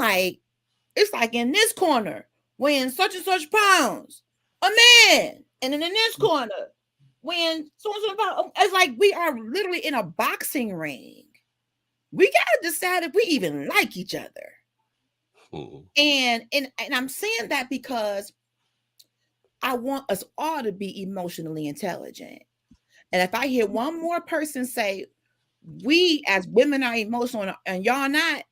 like, it's like in this corner, weighing such and such pounds, a man. And then in this corner, weighing so and so pounds. It's like we are literally in a boxing ring. We gotta decide if we even like each other. And I'm saying that because I want us all to be emotionally intelligent. And if I hear one more person say, we as women are emotional and y'all not,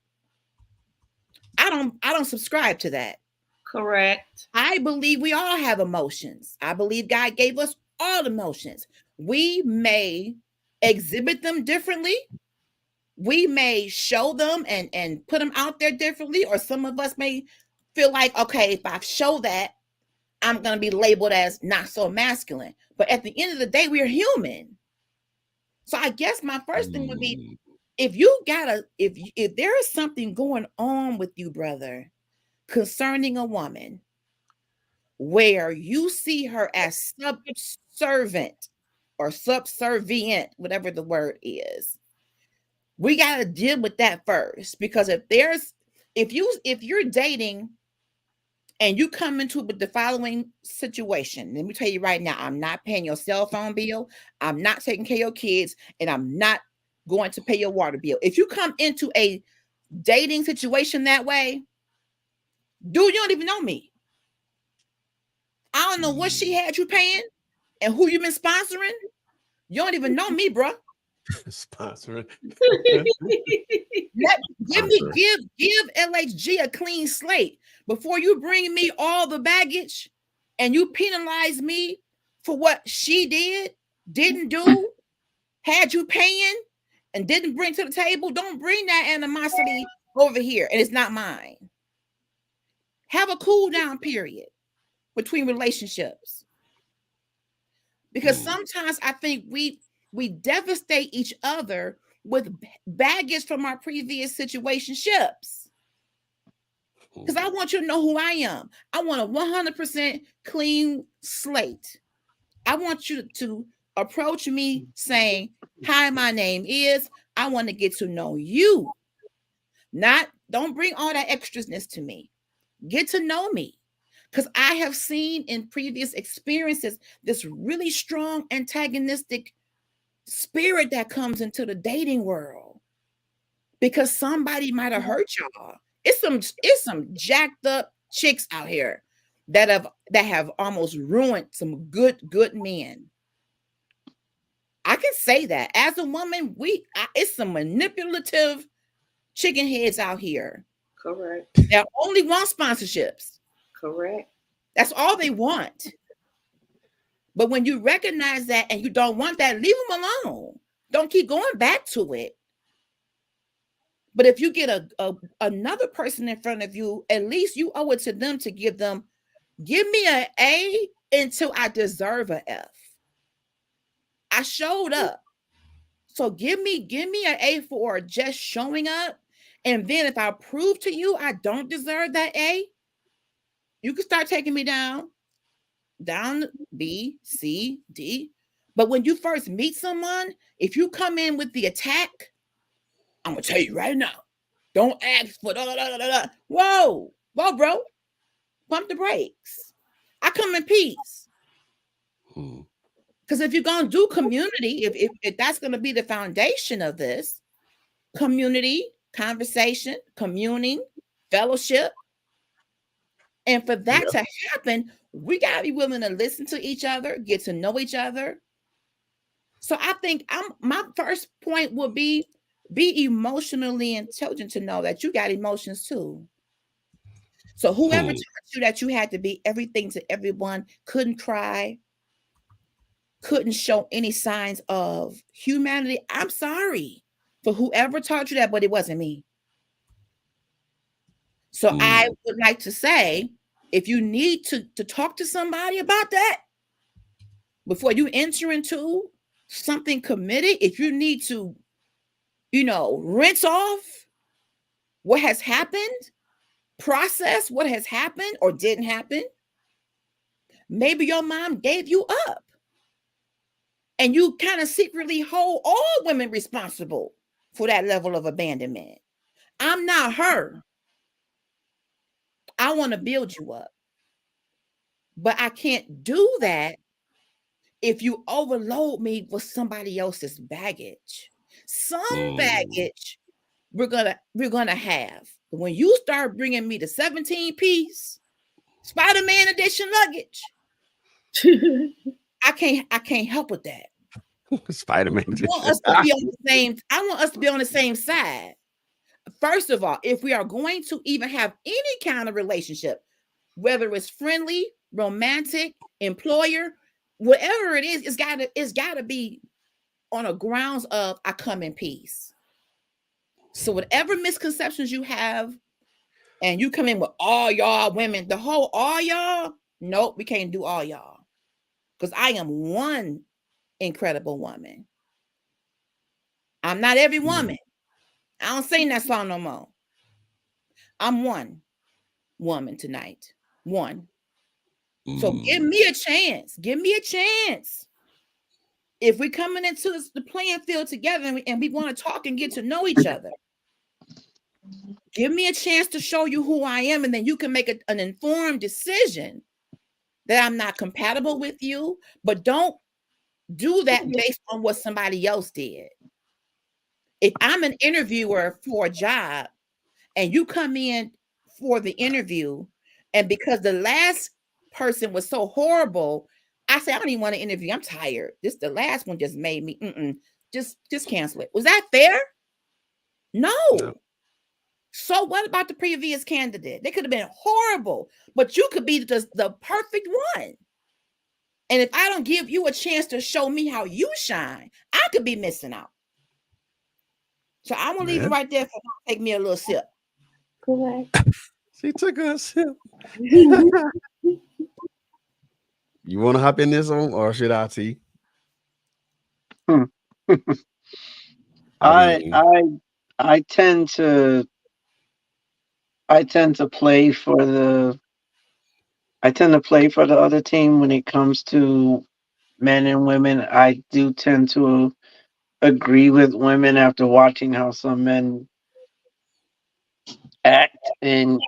I don't subscribe to that. Correct. I believe we all have emotions. I believe God gave us all emotions. We may exhibit them differently. We may show them and put them out there differently, or some of us may feel like, okay, if I show that, I'm going to be labeled as not so masculine. But at the end of the day, we are human. So I guess my first thing would be, if there is something going on with you, brother, concerning a woman, where you see her as subservient or subservient, whatever the word is, we got to deal with that first. Because if you're dating and you come into with the following situation, let me tell you right now, I'm not paying your cell phone bill, I'm not taking care of your kids, and I'm not going to pay your water bill. If you come into a dating situation that way, dude, you don't even know me. I don't know what she had you paying and who you been sponsoring. You don't even know me, bro. Sponsoring. Give LHG a clean slate before you bring me all the baggage and you penalize me for what she didn't do, had you paying, and didn't bring to the table. Don't bring that animosity over here, and it's not mine. Have a cool down period between relationships, because sometimes I think we devastate each other with baggage from our previous situationships. Because I want you to know who I am. I want a 100% clean slate. I want you to approach me saying, hi, my name is, I want to get to know you. Don't bring all that extraness to me. Get to know me. Because I have seen in previous experiences this really strong antagonistic spirit that comes into the dating world. Because somebody might have hurt y'all. It's some jacked up chicks out here that have almost ruined some good men. I can say that as a woman, it's some manipulative chicken heads out here. Correct. They only want sponsorships. Correct. That's all they want. But when you recognize that and you don't want that, leave them alone. Don't keep going back to it. But if you get another person in front of you, at least you owe it to them to give me an A until I deserve an F. I showed up. So give me an A for just showing up. And then if I prove to you I don't deserve that A, you can start taking me down B, C, D. But when you first meet someone, if you come in with the attack, I'm going to tell you right now, don't ask for Whoa, bro. Pump the brakes. I come in peace. Because if you're going to do community, if that's going to be the foundation of this, community, conversation, communing, fellowship, and for that to happen, we got to be willing to listen to each other, get to know each other. So I think my first point would be emotionally intelligent to know that you got emotions too. So whoever taught you that you had to be everything to everyone, couldn't cry, couldn't show any signs of humanity, I'm sorry for whoever taught you that, but it wasn't me. So I would like to say, if you need to talk to somebody about that before you enter into something committed, if you need to, rinse off what has happened, process what has happened or didn't happen. Maybe your mom gave you up and you kind of secretly hold all women responsible for that level of abandonment. I'm not her. I want to build you up. But I can't do that if you overload me with somebody else's baggage. Some baggage we're gonna have. When you start bringing me the 17-piece Spider-Man edition luggage, I can't help with that. Spider-Man. I want us to be on the same. I want us to be on the same side. First of all, if we are going to even have any kind of relationship, whether it's friendly, romantic, employer, whatever it is, it's gotta be on a grounds of I come in peace. So whatever misconceptions you have, and you come in with all y'all women, the whole all y'all, nope, we can't do all y'all. Because I am one incredible woman. I'm not every woman. I don't sing that song no more. I'm one woman tonight. One. So give me a chance. Give me a chance. If we're coming into the playing field together and we want to talk and get to know each other, give me a chance to show you who I am, and then you can make an informed decision that I'm not compatible with you, but don't do that based on what somebody else did. If I'm an interviewer for a job and you come in for the interview, and because the last person was so horrible, I say, I don't even want to interview. I'm tired. The last one just made me, just cancel it. Was that fair? No. So what about the previous candidate? They could have been horrible, but you could be the perfect one. And if I don't give you a chance to show me how you shine, I could be missing out. So I'm gonna leave it right there for take me a little sip. Correct. She took a sip. You want to hop in this one, or should I, T? I tend to play for the other team when it comes to men and women. I do tend to agree with women after watching how some men act, and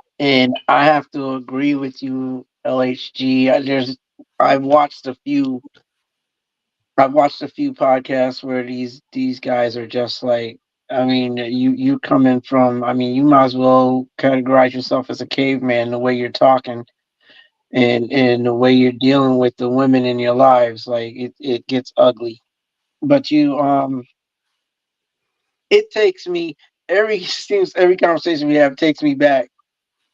I have to agree with you, LHG. I've watched a few podcasts where these guys are just like, I mean, you coming from, I mean, you might as well categorize yourself as a caveman, the way you're talking and the way you're dealing with the women in your lives. Like it gets ugly. But it takes me every conversation we have takes me back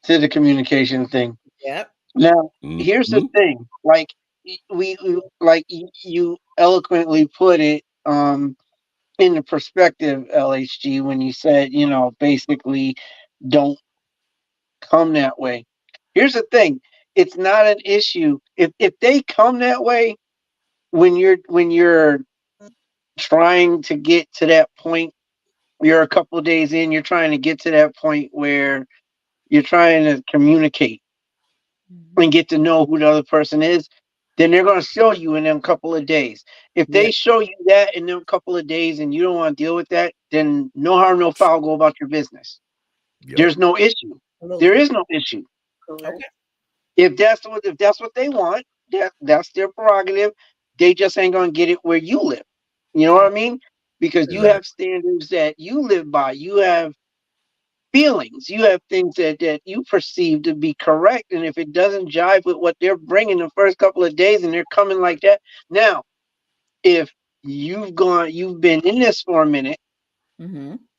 to the communication thing. Yep. Now, here's the thing. Like you eloquently put it in the perspective, LHG, when you said, basically don't come that way. Here's the thing. It's not an issue. If they come that way when you're trying to get to that point, you're a couple of days in, you're trying to get to that point where you're trying to communicate and get to know who the other person is, then they're going to show you in them couple of days. If they show you that in them couple of days and you don't want to deal with that, then no harm, no foul, go about your business. Yep. There's no issue. There is no issue. Okay. If that's what they want, that's their prerogative. They just ain't going to get it where you live. You know what I mean? Because you have standards that you live by. You have feelings. You have things that you perceive to be correct. And if it doesn't jive with what they're bringing the first couple of days and they're coming like that. Now, if you've been in this for a minute,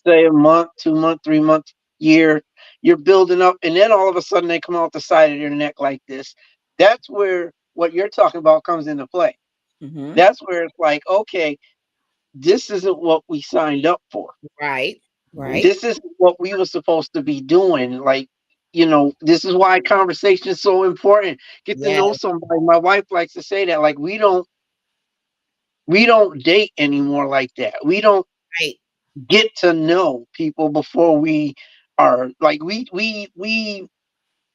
say a month, 2 months, 3 months, year, you're building up, and then all of a sudden they come out the side of your neck like this. That's where what you're talking about comes into play. That's where it's like, okay, this isn't what we signed up for. Right. This is what we were supposed to be doing. Like, this is why conversation is so important. Get to know somebody. My wife likes to say that, like, we don't date anymore like that. We don't get to know people before we are like, we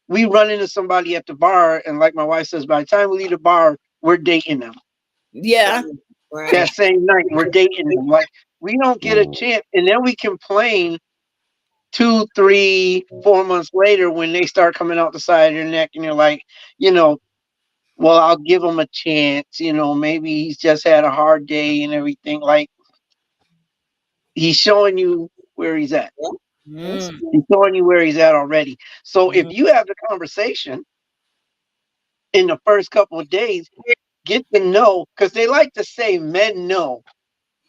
run into somebody at the bar, and like my wife says, by the time we leave the bar, we're dating them. Yeah. That same night, we're dating them. Like, we don't get a chance, and then we complain 2, 3, 4 months later, when they start coming out the side of your neck, and you're like, you know, well, I'll give him a chance. You know, maybe he's just had a hard day and everything. Like, he's showing you where he's at. Mm, He's showing you where he's at already. So if mhm. you have the conversation in the first couple of days, get to know, because they like to say men know.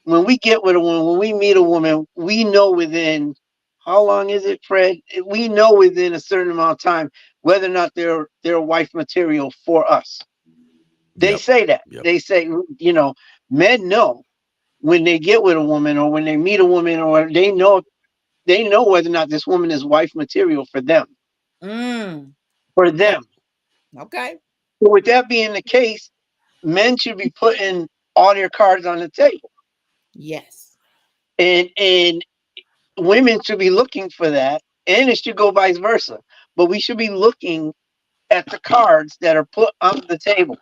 When we get with a woman, when we meet a woman, we know within, how long is it, Fred? We know within a certain amount of time whether or not they're wife material for us. They Yep. say that. Yep. They say, you know, men know when they get with a woman, or when they meet a woman, or they know whether or not this woman is wife material for them. Mm, For okay. them. Okay. So with that being the case, men should be putting all their cards on the table. Yes. And women should be looking for that, and it should go vice versa. But we should be looking at the cards that are put on the table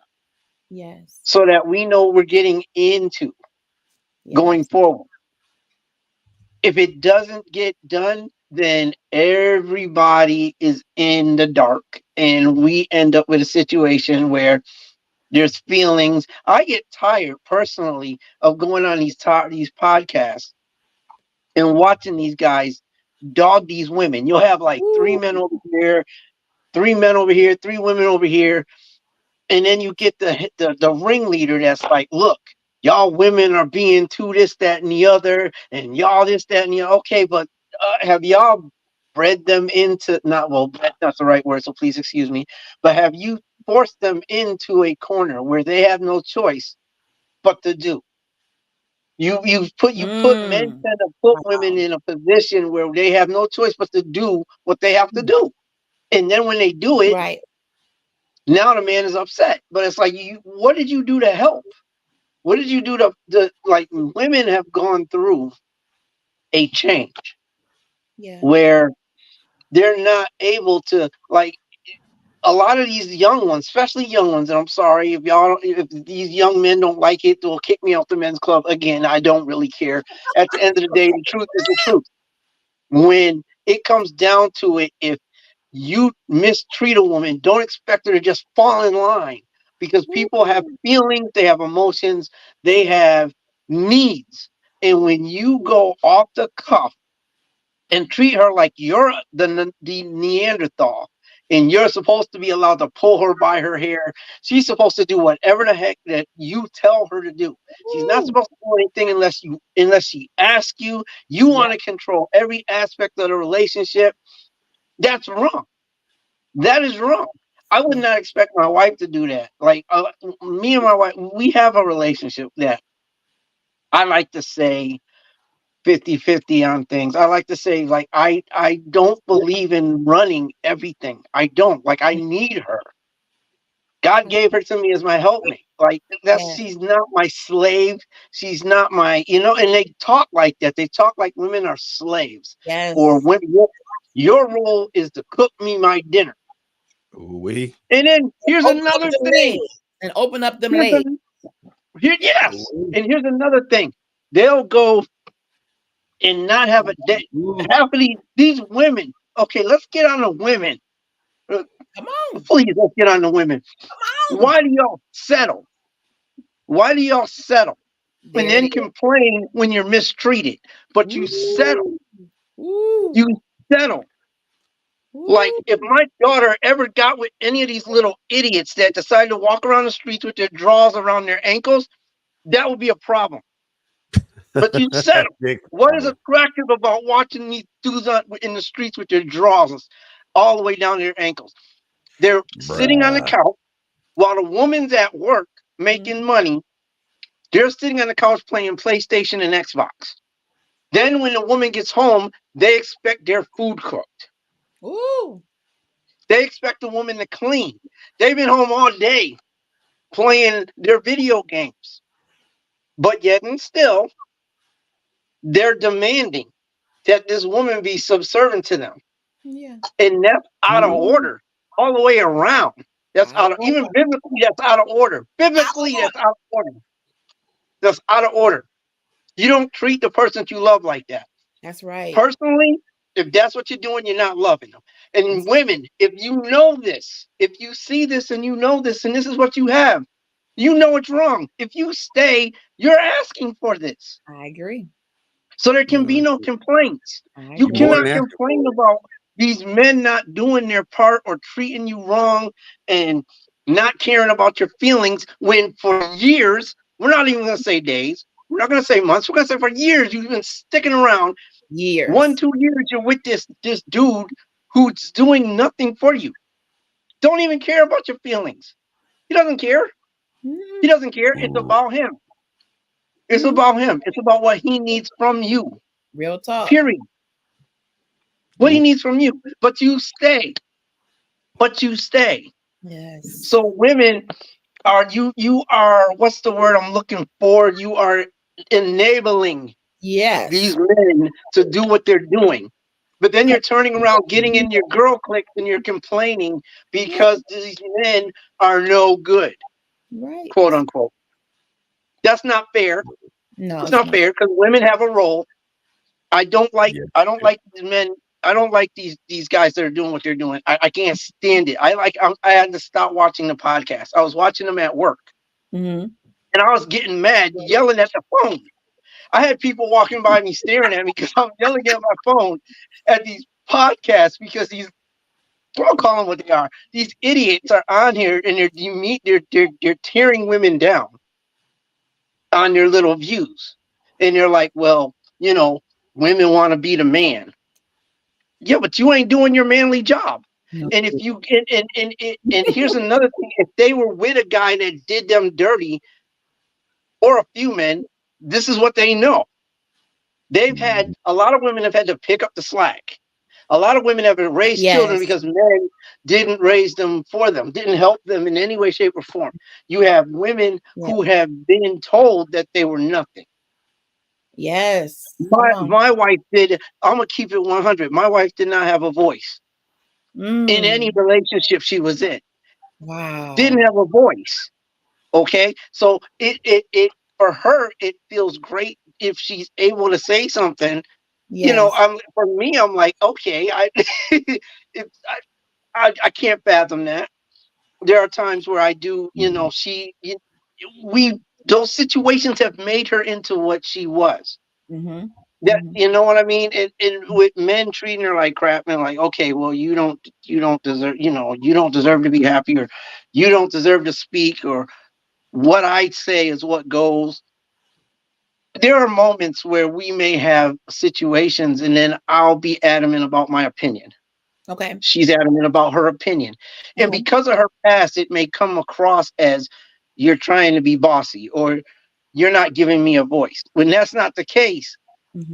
Yes. so that we know what we're getting into going Yes. forward. If it doesn't get done, then everybody is in the dark, and we end up with a situation where there's feelings. I get tired personally of going on these podcasts and watching these guys dog these women. You'll have like three Ooh. men over here, three men over here, three women over here, and then you get the ringleader that's like, look, y'all women are being too this, that, and the other, and y'all this, that, and the other. Okay, but have y'all bred them into, not, well, that's not the right word, so please excuse me, but have you forced them into a corner where they have no choice but to do? You put men Mm. tend to put women Wow. in a position where they have no choice but to do what they have to do. And then when they do it, Right. now the man is upset. But it's like, what did you do to help? What did you do to like, women have gone through a change Yeah. where they're not able to, like, a lot of these young ones, especially young ones, and I'm sorry if these young men don't like it, they'll kick me off the men's club. Again, I don't really care. At the end of the day, the truth is the truth. When it comes down to it, if you mistreat a woman, don't expect her to just fall in line, because people have Ooh. feelings, they have emotions, they have needs. And when you go off the cuff and treat her like you're the Neanderthal, and you're supposed to be allowed to pull her by her hair, she's supposed to do whatever the heck that you tell her to do. She's not Ooh. supposed to do anything unless she asks you. You Yeah. want to control every aspect of the relationship. That's wrong. That is wrong. I would Yeah. not expect my wife to do that. Like, me and my wife, we have a relationship that I like to say 50-50 on things. I like to say, like, I don't believe in running everything. I don't. Like, I need her. God gave her to me as my helpmate. Like, Yeah. she's not my slave. She's not my, and they talk like that. They talk like women are slaves, or Yes. women. Your role is to cook me my dinner. Ooh-wee. And then here's Open up another them thing. legs and open up them Here's legs. yes. Ooh-wee. And here's another thing. They'll go and not have a day. Ooh. Half of these women. Okay, let's get on the women. Uh, Come on. Please, let's get on the women. Come on. Why do y'all settle? Why do y'all settle? And There it then is. complain when you're mistreated. But you settle. Ooh. Ooh. You settle. Like, Ooh. if my daughter ever got with any of these little idiots that decide to walk around the streets with their drawers around their ankles, that would be a problem. But you settle. Big What is problem. attractive about watching these dudes in the streets with their drawers all the way down to their ankles? They're sitting on the Bruh. couch while the woman's at work making Mhm. money. They're sitting on the couch playing PlayStation and Xbox. Then when the woman gets home, they expect their food cooked. Ooh. They expect the woman to clean. They've been home all day playing their video games. But yet and still, they're demanding that this woman be subservient to them. Yeah. And that's out of Ooh. order all the way around. That's Out of even order. biblically, that's out of order. Out of Biblically, order. that's out of order. That's out of order. You don't treat the person that you love like that. That's right. Personally, If that's what you're doing, you're not loving them. And women, if you know this, if you see this and you know this, and this is what you have, you know it's wrong. If you stay, you're asking for this. I agree. So there can be no complaints. I You agree. More cannot than that. complain about these men not doing their part or treating you wrong and not caring about your feelings when for years, we're not even going to say days, we're not going to say months, we're going to say for years, you've been sticking around. Years. 1-2 years you're with this dude who's doing nothing for you. Don't even care about your feelings. He doesn't care. Mhm. He doesn't care. It's about him. It's about him. It's about what he needs from you. Real talk. Period. What he needs from you. But you stay. But you stay. Yes. So women are you are what's the word I'm looking for? You are enabling Yes. these men to do what they're doing. But then you're turning around, getting in your girl cliques, and you're complaining because these men are no good, Right. quote unquote. That's not fair. No, It's not fair because women have a role. I don't like these men. I don't like these guys that are doing what they're doing. I can't stand it. I had to stop watching the podcast. I was watching them at work, Mm-hmm. and I was getting mad, yelling at the phone. I had people walking by me staring at me because I'm yelling at my phone at these podcasts because I'll call them what they are. These idiots are on here and they're tearing women down on their little views. And they're like, well, women want to be the man. Yeah, but you ain't doing your manly job. No. And if you and here's another thing: if they were with a guy that did them dirty, or a few men, this is what they know. They've had a lot of women have had to pick up the slack. A lot of women have raised children because men didn't raise them for them, didn't help them in any way, shape, or form. You have women who have been told that they were nothing. Yes. My wife did. I'm gonna keep it 100. My wife did not have a voice in any relationship she was in. Wow. Didn't have a voice. Okay, so it for her it feels great if she's able to say something. Yes. For me, I'm like, okay, I can't fathom that. There are times where I do, those situations have made her into what she was. Mm-hmm. That you know what I mean? And with men treating her like crap and like, okay, well, you don't deserve, you don't deserve to be happy, or you don't deserve to speak, or what I say is what goes. There are moments where we may have situations and then I'll be adamant about my opinion. Okay. She's adamant about her opinion. And because of her past, it may come across as you're trying to be bossy or you're not giving me a voice. When that's not the case,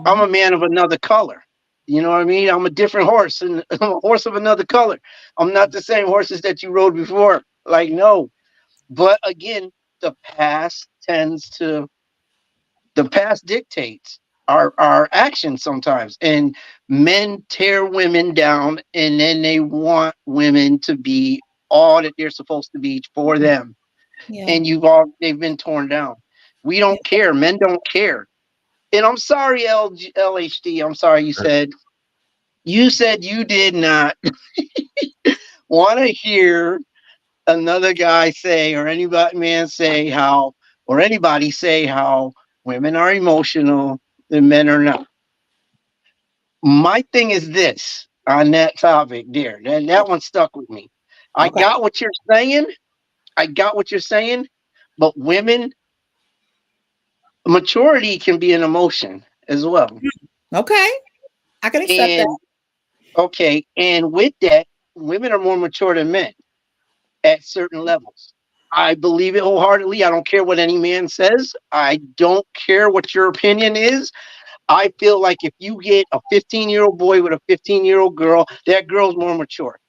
I'm a man of another color. You know what I mean? I'm a different horse, and I'm a horse of another color. I'm not the same horses that you rode before. Like, no. But again, the past dictates our actions sometimes, and men tear women down and then they want women to be all that they're supposed to be for them. And they've been torn down. We don't care. Men don't care. And I'm sorry, LHD, I'm sorry you said you did not want to hear another guy say, or anybody say how women are emotional and men are not. My thing is this on that topic there. That one stuck with me. I got what you're saying. But women, maturity can be an emotion as well. Okay. I can accept that. Okay. And with that, women are more mature than men at certain levels. I believe it wholeheartedly. I don't care what any man says. I don't care what your opinion is. I feel like if you get a 15-year-old boy with a 15-year-old girl, that girl's more mature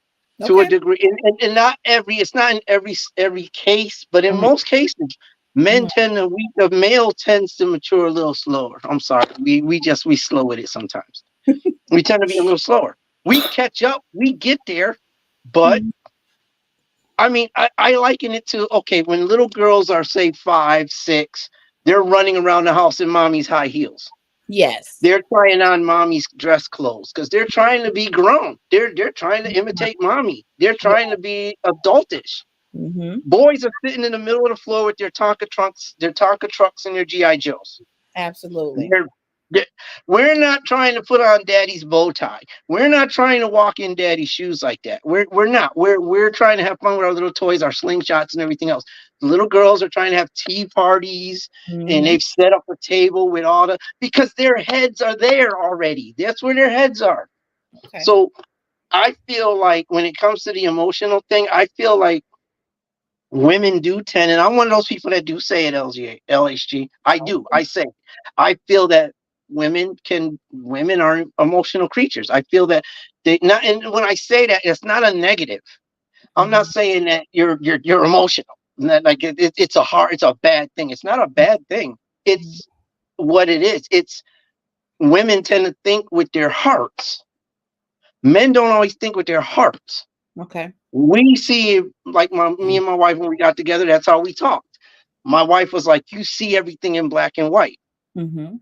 to a degree. And not it's not in every case, but in most cases, the male tends to mature a little slower. I'm sorry. We slow with it sometimes. We tend to be a little slower. We catch up, we get there, but I mean, I liken it to, okay, when little girls are, say, 5, 6, they're running around the house in mommy's high heels. Yes. They're trying on mommy's dress clothes because they're trying to be grown. They're trying to imitate mommy. They're trying to be adultish. Mm-hmm. Boys are sitting in the middle of the floor with their Tonka trucks and their GI Joes. Absolutely. They're- we're not trying to put on daddy's bow tie. We're not trying to walk in daddy's shoes like that. We're not. We're trying to have fun with our little toys, our slingshots, and everything else. The little girls are trying to have tea parties, and Mhm. they've set up a table with all the because their heads are there already. That's where their heads are. Okay. So I feel like when it comes to the emotional thing, I feel like women do tend, and I'm one of those people that do say it, LHG. I do. I say, I feel that women are emotional creatures. I feel that they not, and when I say that, it's not a negative. I'm not saying that you're emotional. Like it's a bad thing. It's not a bad thing. It's what it is. It's women tend to think with their hearts. Men don't always think with their hearts. Okay. We see like me and my wife when we got together. That's how we talked. My wife was like, "You see everything in black and white." Mm-hmm.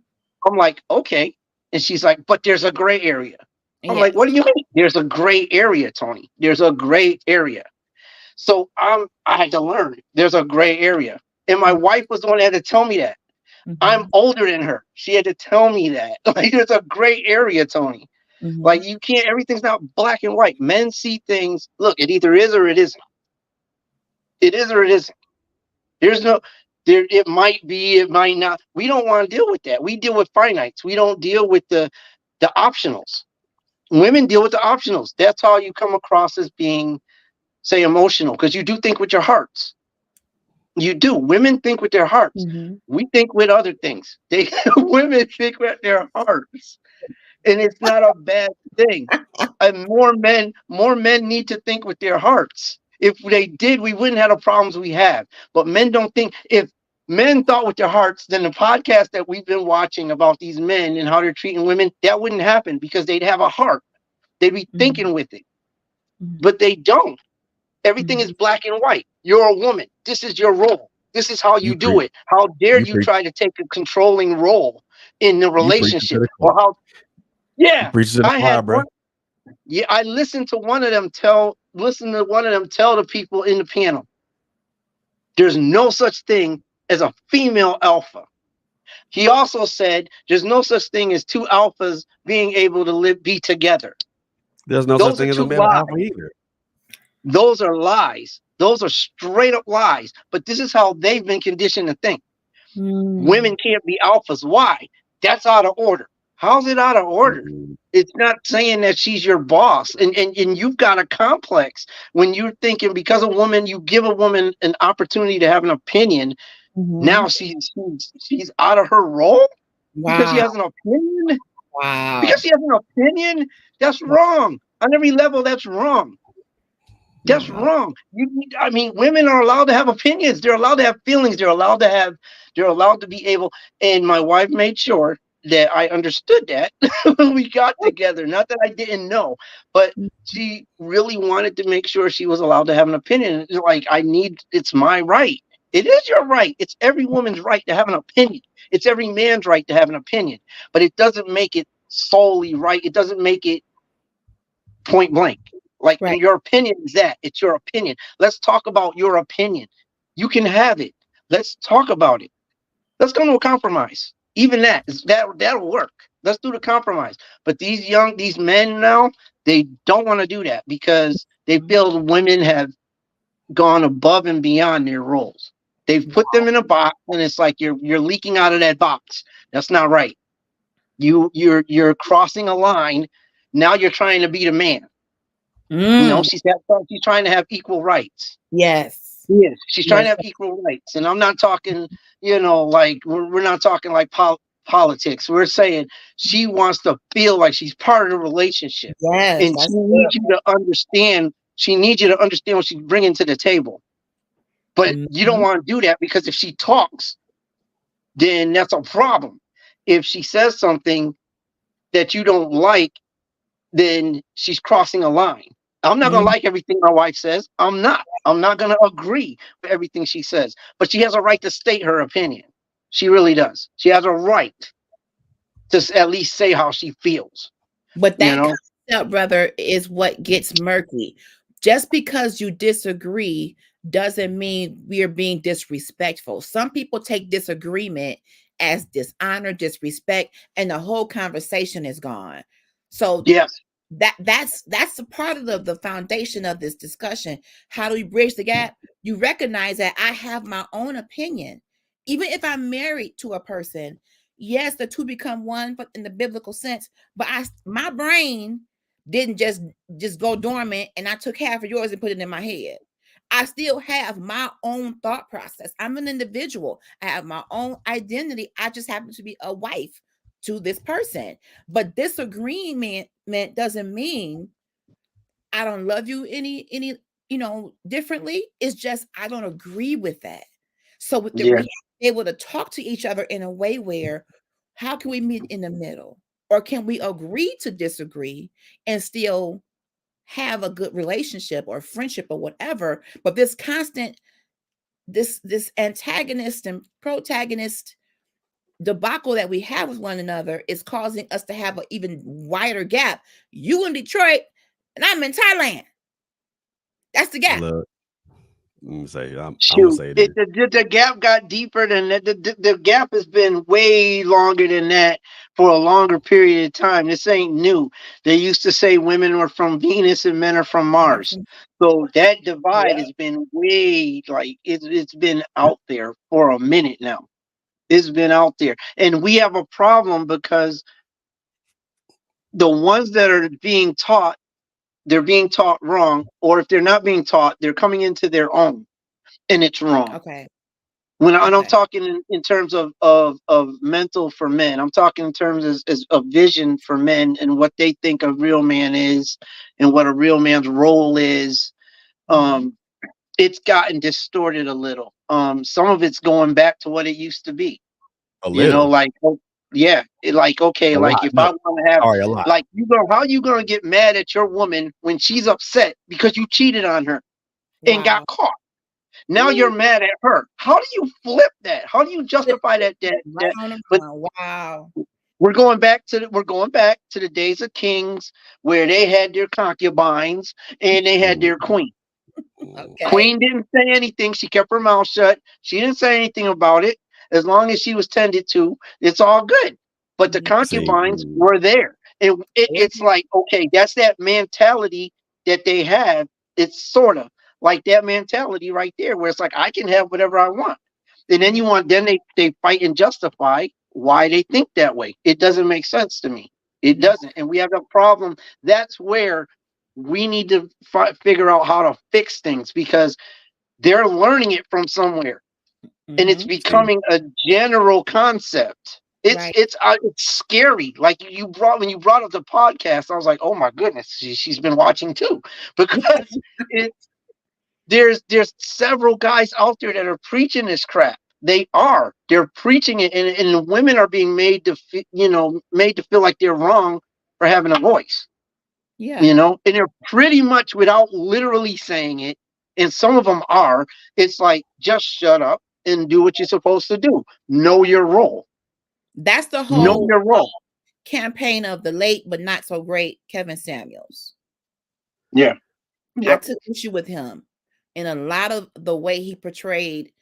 I'm like, "Okay," and she's like, "But there's a gray area." I'm Yeah. like, "What do you mean?" There's a gray area, Tony. There's a gray area. So I had to learn. There's a gray area, and my wife was the one that had to tell me that. Mhm. I'm older than her. She had to tell me that. Like, there's a gray area, Tony. Mhm. Like, you can't. Everything's not black and white. Men see things. Look, it either is or it isn't. It is or it isn't. There's no. There. It might be. It might not. We don't want to deal with that. We deal with finites. We don't deal with the optionals. Women deal with the optionals. That's how you come across as being, say, emotional, because you do think with your hearts. You do. Women think with their hearts. Mhm. We think with other things. Women think with their hearts, and it's not a bad thing. And more men need to think with their hearts. If they did, we wouldn't have the problems we have. But men don't think. If men thought with their hearts, then the podcast that we've been watching about these men and how they're treating women, that wouldn't happen because they'd have a heart. They'd be thinking with it, Mhm. but they don't. Everything is black and white. You're a woman. This is your role. This is how you do it. How dare you try to take a controlling role in the relationship? Or how? Yeah, Preaches to the I choir, had bro. one. Yeah, I listened to one of them tell the people in the panel, there's no such thing as a female alpha. He also said there's no such thing as two alphas being able to be together. There's no Those such thing are as a two male lies. alpha either. Those are lies. Those are straight up lies. But this is how they've been conditioned to think. Mm. Women can't be alphas. Why? That's out of order. How's it out of order? It's not saying that she's your boss. And you've got a complex when you're thinking because a woman, you give a woman an opportunity to have an opinion. Mhm. Now she's out of her role because she Wow. has an opinion. Wow. Because she has an opinion, that's wrong. On every level, that's wrong. That's Wow. wrong. I mean, women are allowed to have opinions. They're allowed to have feelings. They're allowed to be able. And my wife made sure that I understood that when we got together. Not that I didn't know, but she really wanted to make sure she was allowed to have an opinion. It's like, it's my right. It is your right. It's every woman's right to have an opinion. It's every man's right to have an opinion, but it doesn't make it solely right. It doesn't make it point blank. Like, Right. your opinion is that. It's your opinion. Let's talk about your opinion. You can have it. Let's talk about it. Let's come to a compromise. Even that'll work. Let's do the compromise. But these men now, they don't want to do that because they feel women have gone above and beyond their roles. They've put them in a box, and it's like you're leaking out of that box. That's not right. You're crossing a line. Now you're trying to be the man. Mm. She's trying to have equal rights. Yes. Yes, she's trying to have equal rights, and I'm not talking, like we're not talking like politics. We're saying she wants to feel like she's part of the relationship, Yes. and she needs you to understand. She needs you to understand what she's bringing to the table. But you don't want to do that because if she talks, then that's a problem. If she says something that you don't like, then she's crossing a line. I'm not going to like everything my wife says. I'm not going to agree with everything she says, but she has a right to state her opinion. She really does. She has a right to at least say how she feels. But You that know? concept, brother, is what gets murky. Just because you disagree doesn't mean we are being disrespectful. Some people take disagreement as dishonor, disrespect, and the whole conversation is gone. So Yes. that's a part of the foundation of this discussion. How do we bridge the gap? You recognize that I have my own opinion. Even if I'm married to a person, yes, the two become one, but in the biblical sense, but my brain didn't just go dormant and I took half of yours and put it in my head. I still have my own thought process. I'm an individual. I have my own identity. I just happen to be a wife to this person. But disagreement doesn't mean I don't love you any differently. It's just I don't agree with that. So we Yeah. have to be able to talk to each other in a way where how can we meet in the middle? Or can we agree to disagree and still have a good relationship or friendship or whatever? But this constant, this antagonist and protagonist debacle that we have with one another is causing us to have an even wider gap. You in Detroit and I'm in Thailand. That's the gap. Look, I'm gonna say Shoot, this. the gap got deeper than that. The gap has been way longer than that for a longer period of time. This ain't new. They used to say women are from Venus and men are from Mars. So that divide has been way like it's been out there for a minute now. It's been out there, and we have a problem because the ones that are being taught, they're being taught wrong, or if they're not being taught, they're coming into their own, and it's wrong. Okay. When I'm talking in terms of mental for men, I'm talking in terms as a vision for men and what they think a real man is and what a real man's role is. It's gotten distorted a little. Some of it's going back to what it used to be. A You know, little. like okay, A like lot. if No. I want to have Sorry, a lot. like how you gonna get mad at your woman when she's upset because you cheated on her and got caught? Now you're mad at her. How do you flip that? How do you justify that? But Wow. we're going back to the days of kings where they had their concubines and they had their queen. Okay. Queen didn't say anything. She kept her mouth shut. She didn't say anything about it. As long as she was tended to, it's all good. But the concubines were there. It's like, okay, that's that mentality that they have. It's sort of like that mentality right there, where it's like, I can have whatever I want. And then they fight and justify why they think that way. It doesn't make sense to me. It doesn't. And we have a problem. That's where we need to figure out how to fix things, because they're learning it from somewhere, and it's becoming a general concept. It's scary. Like when you brought up the podcast, I was like, oh my goodness, she's been watching too, because there's several guys out there that are preaching this crap. They're preaching it, and women are being made to feel like they're wrong for having a voice. Yeah. And they're pretty much, without literally saying it, and some of them are, it's like, just shut up and do what you're supposed to do. Know your role. That's the Know whole your role. campaign of the late but not so great Kevin Samuels. Yeah. I took issue with him in a lot of the way he portrayed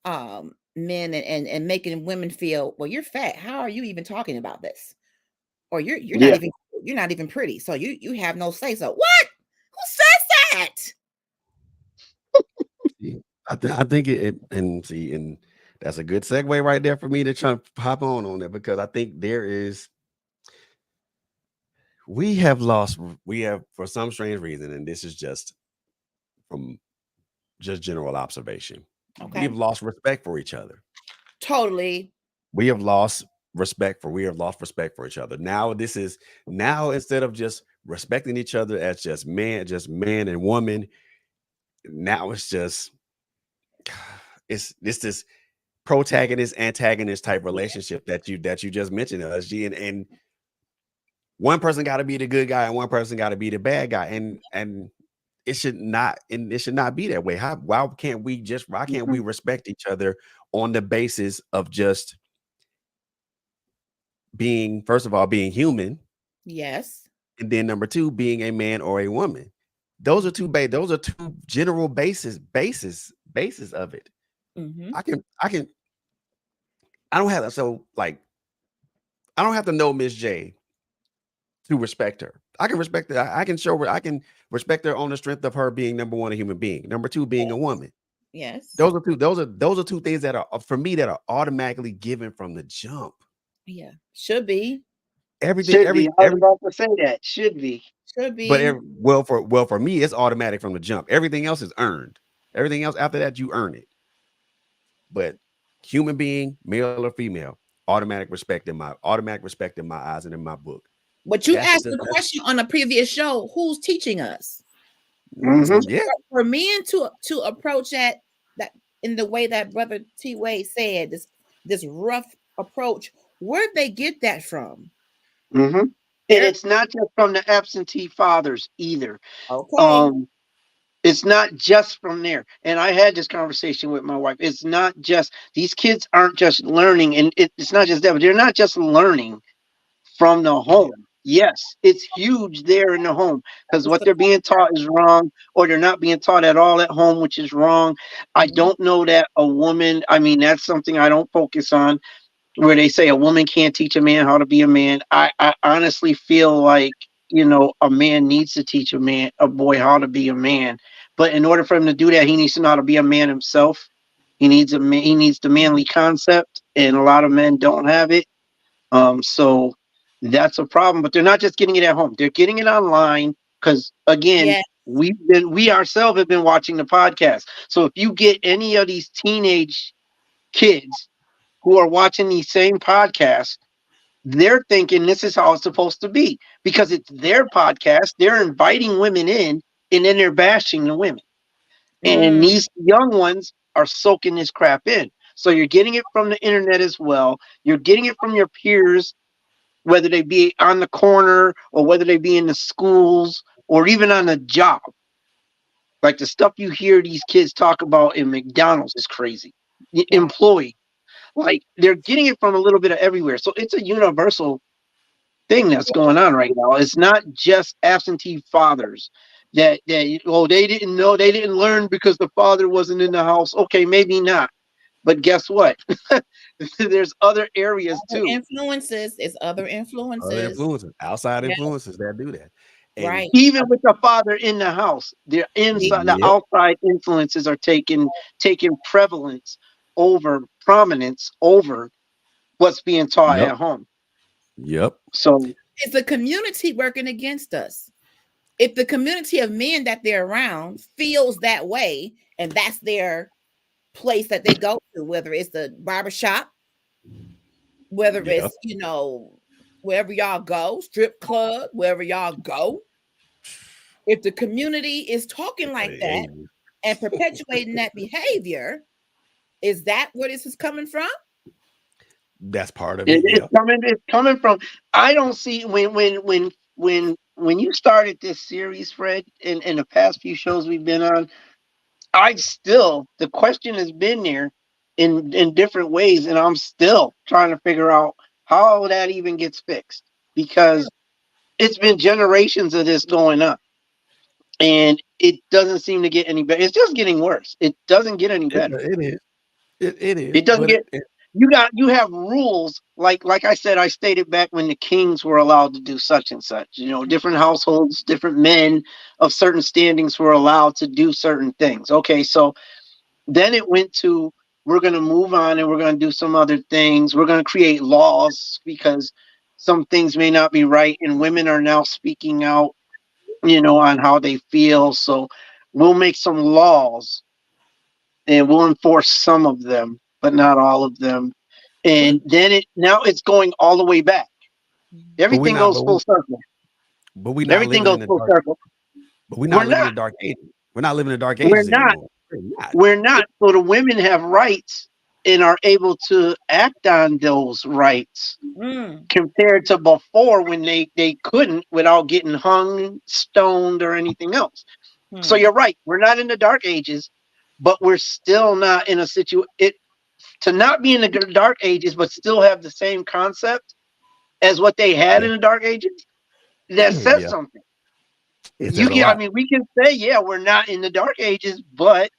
men and making women feel, well, you're fat. How are you even talking about this? Or you're not even pretty. So you have no say. So what? Who says that? I think and that's a good segue right there for me to try to hop on that, because I think we have for some strange reason, and this is just from just general observation. Okay. We have lost respect for each other. Totally. We have lost respect for each other. Now instead of just respecting each other as just man and woman, now it's this protagonist antagonist type relationship that you just mentioned, SG, and one person got to be the good guy and one person got to be the bad guy, and it should not be that way. Why can't we respect each other on the basis of just being, first of all, being human, Yes. and then number two, being a man or a woman. Those are two general bases of it. Mm-hmm. I don't have so like I don't have to know Miss J to respect her. I can respect her. I can show her. I can respect her on the strength of her being number one, a human being. Number two, being a woman. Yes. Those are two things that are for me that are automatically given from the jump. Yeah. Should be. Everything. Should be. I was about to say that. Should be. Should be. But for me, it's automatic from the jump. Everything else is earned. Everything else after that, you earn it. But human being, male or female, automatic respect in my eyes and in my book. But you asked the question on a previous show, who's teaching us? Mm-hmm. Yeah. For men to approach that in the way that Brother T. Wade said, this rough approach, where'd they get that from? Mm-hmm. And it's not just from the absentee fathers either. Okay. It's not just from there. And I had this conversation with my wife. It's not just, these kids aren't just learning, and it's not just that, but they're not just learning from the home. Yes, it's huge there in the home because what they're being taught is wrong, or they're not being taught at all at home, which is wrong. I don't know that a woman, I mean, that's something I don't focus on, where they say a woman can't teach a man how to be a man. I honestly feel like, you know, a man needs to teach a boy how to be a man. But in order for him to do that, he needs to know how to be a man himself. He needs the manly concept, and a lot of men don't have it. So that's a problem. But they're not just getting it at home; they're getting it online. Because again, we ourselves have been watching the podcast. So if you get any of these teenage kids who are watching these same podcasts, they're thinking this is how it's supposed to be because it's their podcast. They're inviting women in, and then they're bashing the women. And these young ones are soaking this crap in. So you're getting it from the internet as well. You're getting it from your peers, whether they be on the corner or whether they be in the schools or even on the job. Like the stuff you hear these kids talk about in McDonald's is crazy. Employee. Like they're getting it from a little bit of everywhere. So it's a universal thing that's going on right now. It's not just absentee fathers that they didn't know, they didn't learn because the father wasn't in the house. Okay, maybe not. But guess what? There's other areas too. Influences. It's other influences. Outside influences that do that. And right. Even with the father in the house, the inside, the outside influences are taking prevalence over prominence over what's being taught at home. Yep. So it's the community working against us. If the community of men that they're around feels that way, and that's their place that they go to, whether it's the barbershop, whether it's, you know, wherever y'all go, strip club, wherever y'all go, if the community is talking like that and perpetuating that behavior, is that where this is coming from? That's part of it. It's coming from. I don't see when you started this series, Fred, in the past few shows we've been on, the question has been there in different ways, and I'm still trying to figure out how that even gets fixed because it's been generations of this going on, and it doesn't seem to get any better. It's just getting worse. It doesn't get any better. It is. It is. It doesn't get. You have rules like I said, I stated back when the kings were allowed to do such and such, you know, different households, different men of certain standings were allowed to do certain things. Okay, so then it went to, we're going to move on and we're going to do some other things. We're going to create laws because some things may not be right, and women are now speaking out, you know, on how they feel. So we'll make some laws and we'll enforce some of them, but not all of them. And then it's going all the way back. Everything goes full circle. But we not everything goes full circle. But we're not living in the dark ages. We're not living in the dark ages anymore. We're not. So the women have rights and are able to act on those rights compared to before when they couldn't without getting hung, stoned, or anything else. So you're right. We're not in the dark ages, but we're still not in a situation to not be in the dark ages, but still have the same concept as what they had Yeah. in the Dark Ages, that says Yeah. something. It You says a can, I lot. mean, we can say, yeah, we're not in the Dark Ages, but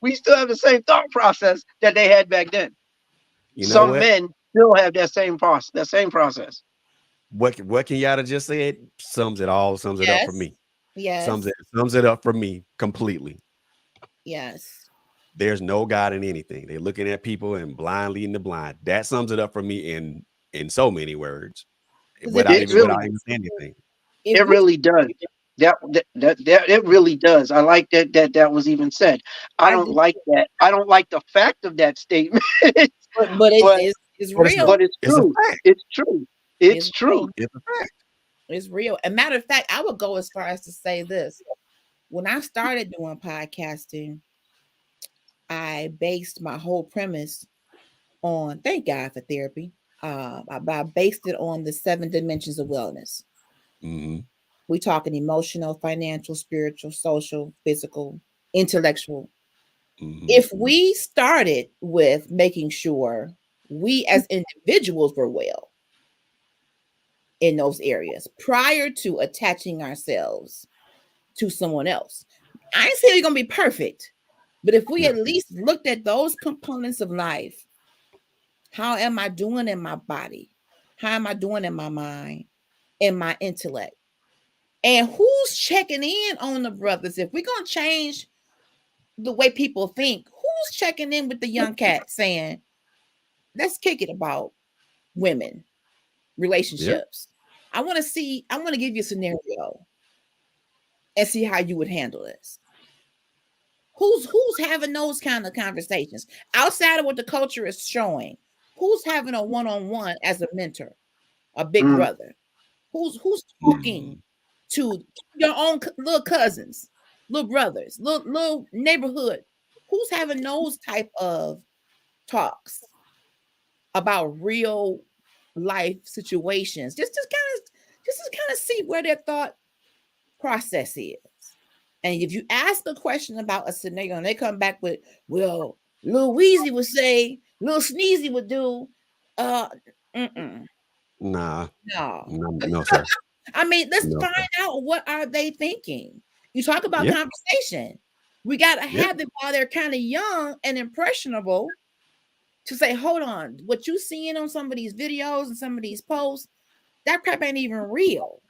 we still have the same thought process that they had back then. You know Some what? men still have that same process. That same process. What Kenyatta just said sums it up for me. Yes. Sums it up for me completely. Yes. There's no God in anything. They're looking at people and blind leading the blind. That sums it up for me in so many words, without It even really, saying anything. it really does. That it really does. I like that was even said. I don't like that. I don't like the fact of that statement. but but it's real. but it's It's a true. fact. It's true. It's It's true. real. It's a fact. It's real. And matter of fact, I would go as far as to say this. When I started doing podcasting, I based my whole premise on, thank God for therapy. I based it on the 7 dimensions of wellness. Mhm. We talking emotional, financial, spiritual, social, physical, intellectual. Mhm. If we started with making sure we as individuals were well in those areas prior to attaching ourselves to someone else, I ain't saying we're gonna be perfect, but if we Yeah. at least looked at those components of life, how am I doing in my body? How am I doing in my mind, in my intellect? And who's checking in on the brothers? If we're gonna change the way people think, who's checking in with the young cat saying, let's kick it about women, relationships? I want to give you a scenario and see how you would handle this. Who's having those kind of conversations outside of what the culture is showing? Who's having a one-on-one as a mentor, a big Mm. brother? Who's talking to your own little cousins, little brothers, little neighborhood? Who's having those type of talks about real life situations? Just to kind of see where their thought process is. And if you ask a question about a scenario and they come back with, well, Lil Weezy would say, Lil Sneezy would do, Nah. no. No, sir. I mean, let's No, find sir. out, what are they thinking? You talk about Yeah. conversation. We got to Yeah. have them while they're kind of young and impressionable to say, hold on, what you seeing on some of these videos and some of these posts, that crap ain't even real.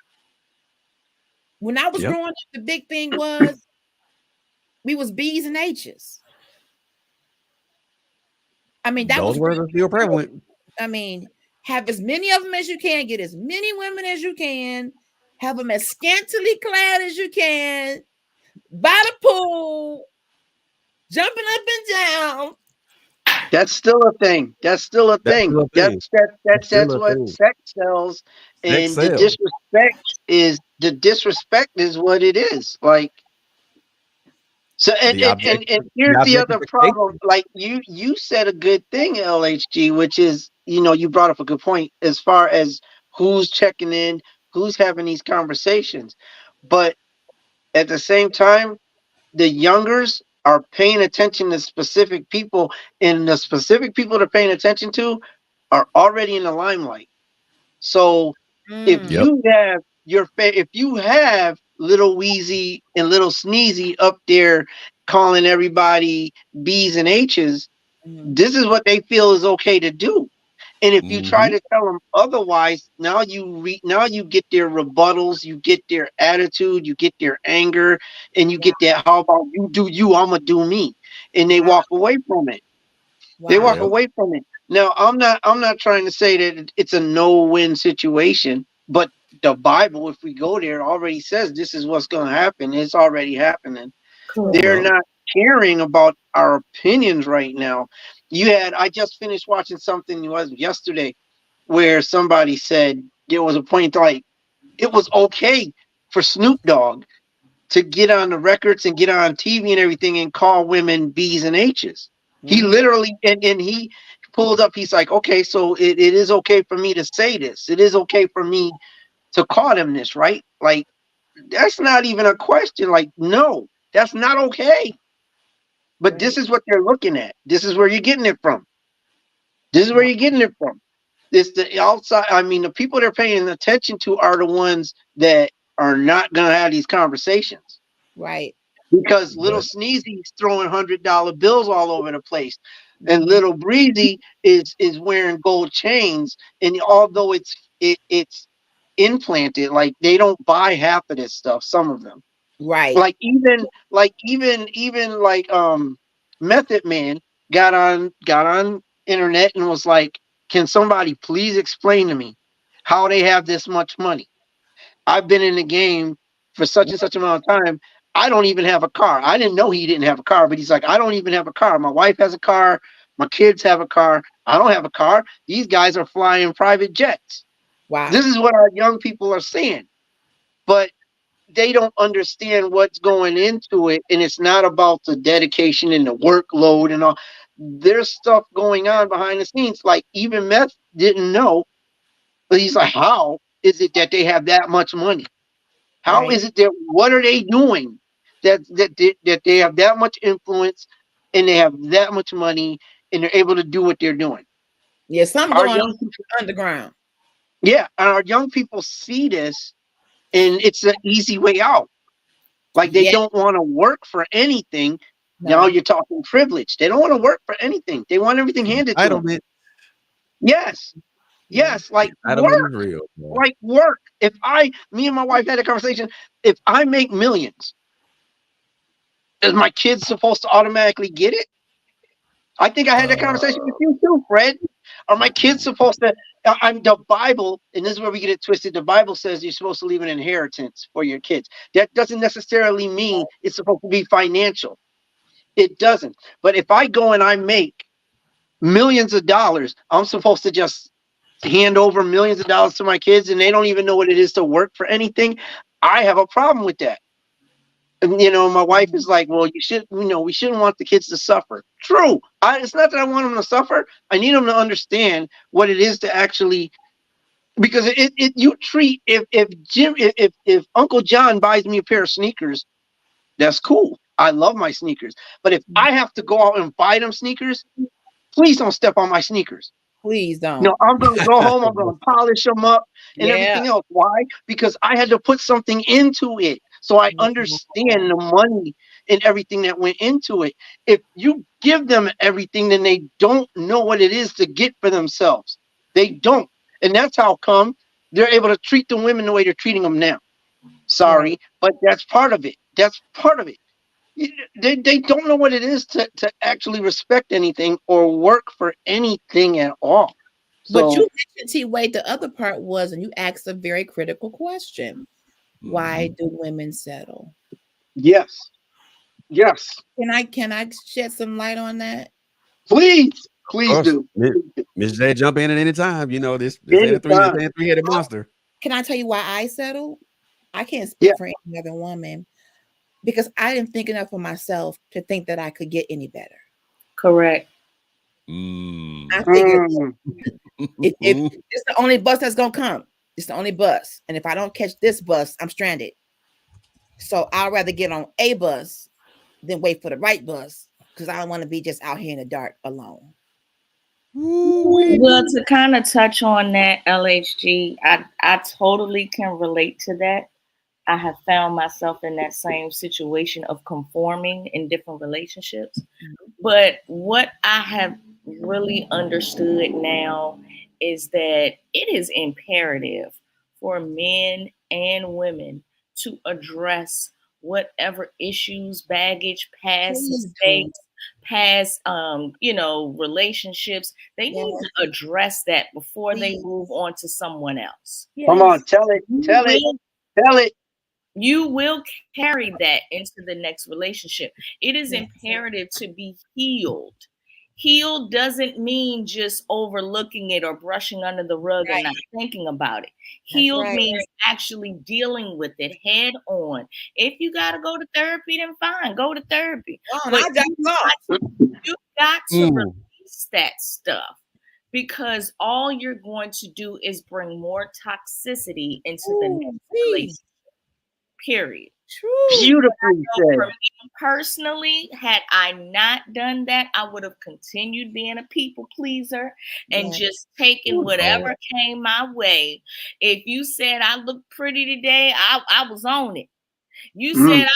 When I was Yeah. growing up, the big thing was we was B's and H's. I mean, that Those was words are still prevalent. I mean, have as many of them as you can, get as many women as you can, have them as scantily clad as you can, by the pool, jumping up and down. That's still a thing. That's still a thing. Still a thing. That's Still a what thing. sex sells, Sex and the sells. disrespect is what it is. Like, so and The here's the other objectification. problem. Like you said a good thing, LHG, which is, you brought up a good point as far as who's checking in, who's having these conversations, but at the same time, the youngers are paying attention to specific people, and the specific people they're paying attention to are already in the limelight. So if Mm. Yep. you have if you have Little Weezy and Little Sneezy up there calling everybody B's and H's, this is what they feel is okay to do. And if you try to tell them otherwise, now you get their rebuttals, you get their attitude, you get their anger, and you get that, how about you do you, I'ma do me. And they walk away from it. They walk Yep. away from it. Now, I'm not trying to say that it's a no-win situation, but the Bible, if we go there, already says this is what's going to happen. It's already happening. They're not caring about our opinions right now. I just finished watching something yesterday where somebody said there was a point like it was okay for Snoop Dogg to get on the records and get on TV and everything and call women B's and H's. He literally, and he pulled up, he's like, okay, so it is okay for me to say this. It is okay for me to call them this, right? Like, that's not even a question. Like, no, that's not okay. But this is what they're looking at. This is where you're getting it from. This is where you're getting it from. It's the outside. I mean, the people they're paying attention to are the ones that are not going to have these conversations. Right. Because little Right. Sneezy's throwing $100 bills all over the place, and little Breezy is wearing gold chains. And although it's implanted, like they don't buy half of this stuff. Some of them, Right. like even Method Man got on internet and was like, "Can somebody please explain to me how they have this much money? I've been in the game for such and such amount of time. I don't even have a car." I didn't know he didn't have a car, but he's like, "I don't even have a car. My wife has a car. My kids have a car. I don't have a car. These guys are flying private jets." Wow. This is what our young people are saying, but they don't understand what's going into it. And it's not about the dedication and the workload and all. There's stuff going on behind the scenes. Like even Meth didn't know, but he's like, how is it that they have that much money? How Right. is it that what are they doing that they have that much influence and they have that much money and they're able to do what they're doing? Yeah, something Our going on young people, underground. yeah, and our young people see this and it's an easy way out. Like they Yeah. don't want to work for anything. Now No. you're talking privilege. They don't want to work for anything. They want everything handed to them. Entitlement. Yes. Yes. Like Entitlement work. is real. Man. Like work. Me and my wife had a conversation. If I make millions, is my kids supposed to automatically get it? I think I had that conversation with you too, Fred. Are my kids supposed to? I'm the Bible, and this is where we get it twisted. The Bible says you're supposed to leave an inheritance for your kids. That doesn't necessarily mean it's supposed to be financial. It doesn't. But if I go and I make millions of dollars, I'm supposed to just hand over millions of dollars to my kids, and they don't even know what it is to work for anything. I have a problem with that. And, my wife is like, well, we shouldn't want the kids to suffer. True. It's not that I want them to suffer. I need them to understand what it is to actually, because you treat, if Uncle John buys me a pair of sneakers, that's cool. I love my sneakers. But if I have to go out and buy them sneakers, please don't step on my sneakers. Please don't. No, I'm going to go home. I'm going to polish them up and Yeah. everything else. Why? Because I had to put something into it. So I understand the money and everything that went into it. If you give them everything, then they don't know what it is to get for themselves. They don't. And that's how come they're able to treat the women the way they're treating them now. Sorry, but that's part of it. That's part of it. They don't know what it is to actually respect anything or work for anything at all. But So, you mentioned, T-Wade, the other part was, and you asked a very critical question. Why do women settle? yes. Can I shed some light on that? Please Of course. do. Ms. J, jump in at any time. This ain't a three-headed monster. Can I tell you why I settled? I can't speak Yeah. for any other woman because I didn't think enough of myself to think that I could get any better. Correct. I figured if it's the only bus that's gonna come, it's the only bus. And if I don't catch this bus, I'm stranded. So I'd rather get on a bus than wait for the right bus because I don't want to be just out here in the dark alone. Well, to kind of touch on that, LHG, I totally can relate to that. I have found myself in that same situation of conforming in different relationships. But what I have really understood now is that it is imperative for men and women to address whatever issues, baggage, past mistakes, past relationships. They need to address that before they move on to someone else. Come on, tell it. You will carry that into the next relationship. It is imperative to be healed. Healed doesn't mean just overlooking it or brushing under the rug and not thinking about it. Healed means actually dealing with it head on. If you got to go to therapy, then fine, go to therapy. But you got to release that stuff because all you're going to do is bring more toxicity into the next relationship. Period. True. Beautifully So for said. me personally, had I not done that, I would have continued being a people pleaser and Yes. just taking Ooh, whatever Lord. came my way. If you said I look pretty today, I was on it. You Mm.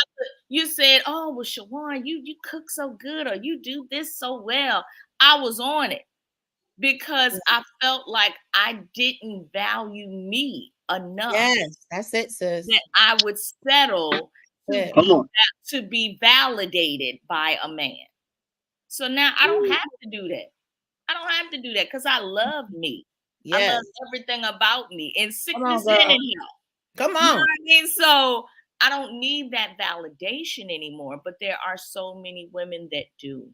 said, oh well, Shawan, you cook so good, or you do this so well. I was on it because I felt like I didn't value me enough Yes, that's it, sis. that I would settle Yeah. Come on. to be validated by a man. So now I don't have to do that. I don't have to do that because I love me. I Yes. love everything about me, in Come sickness on, and girl. in health. Come You know on. what I mean? So I don't need that validation anymore. But there are so many women that do.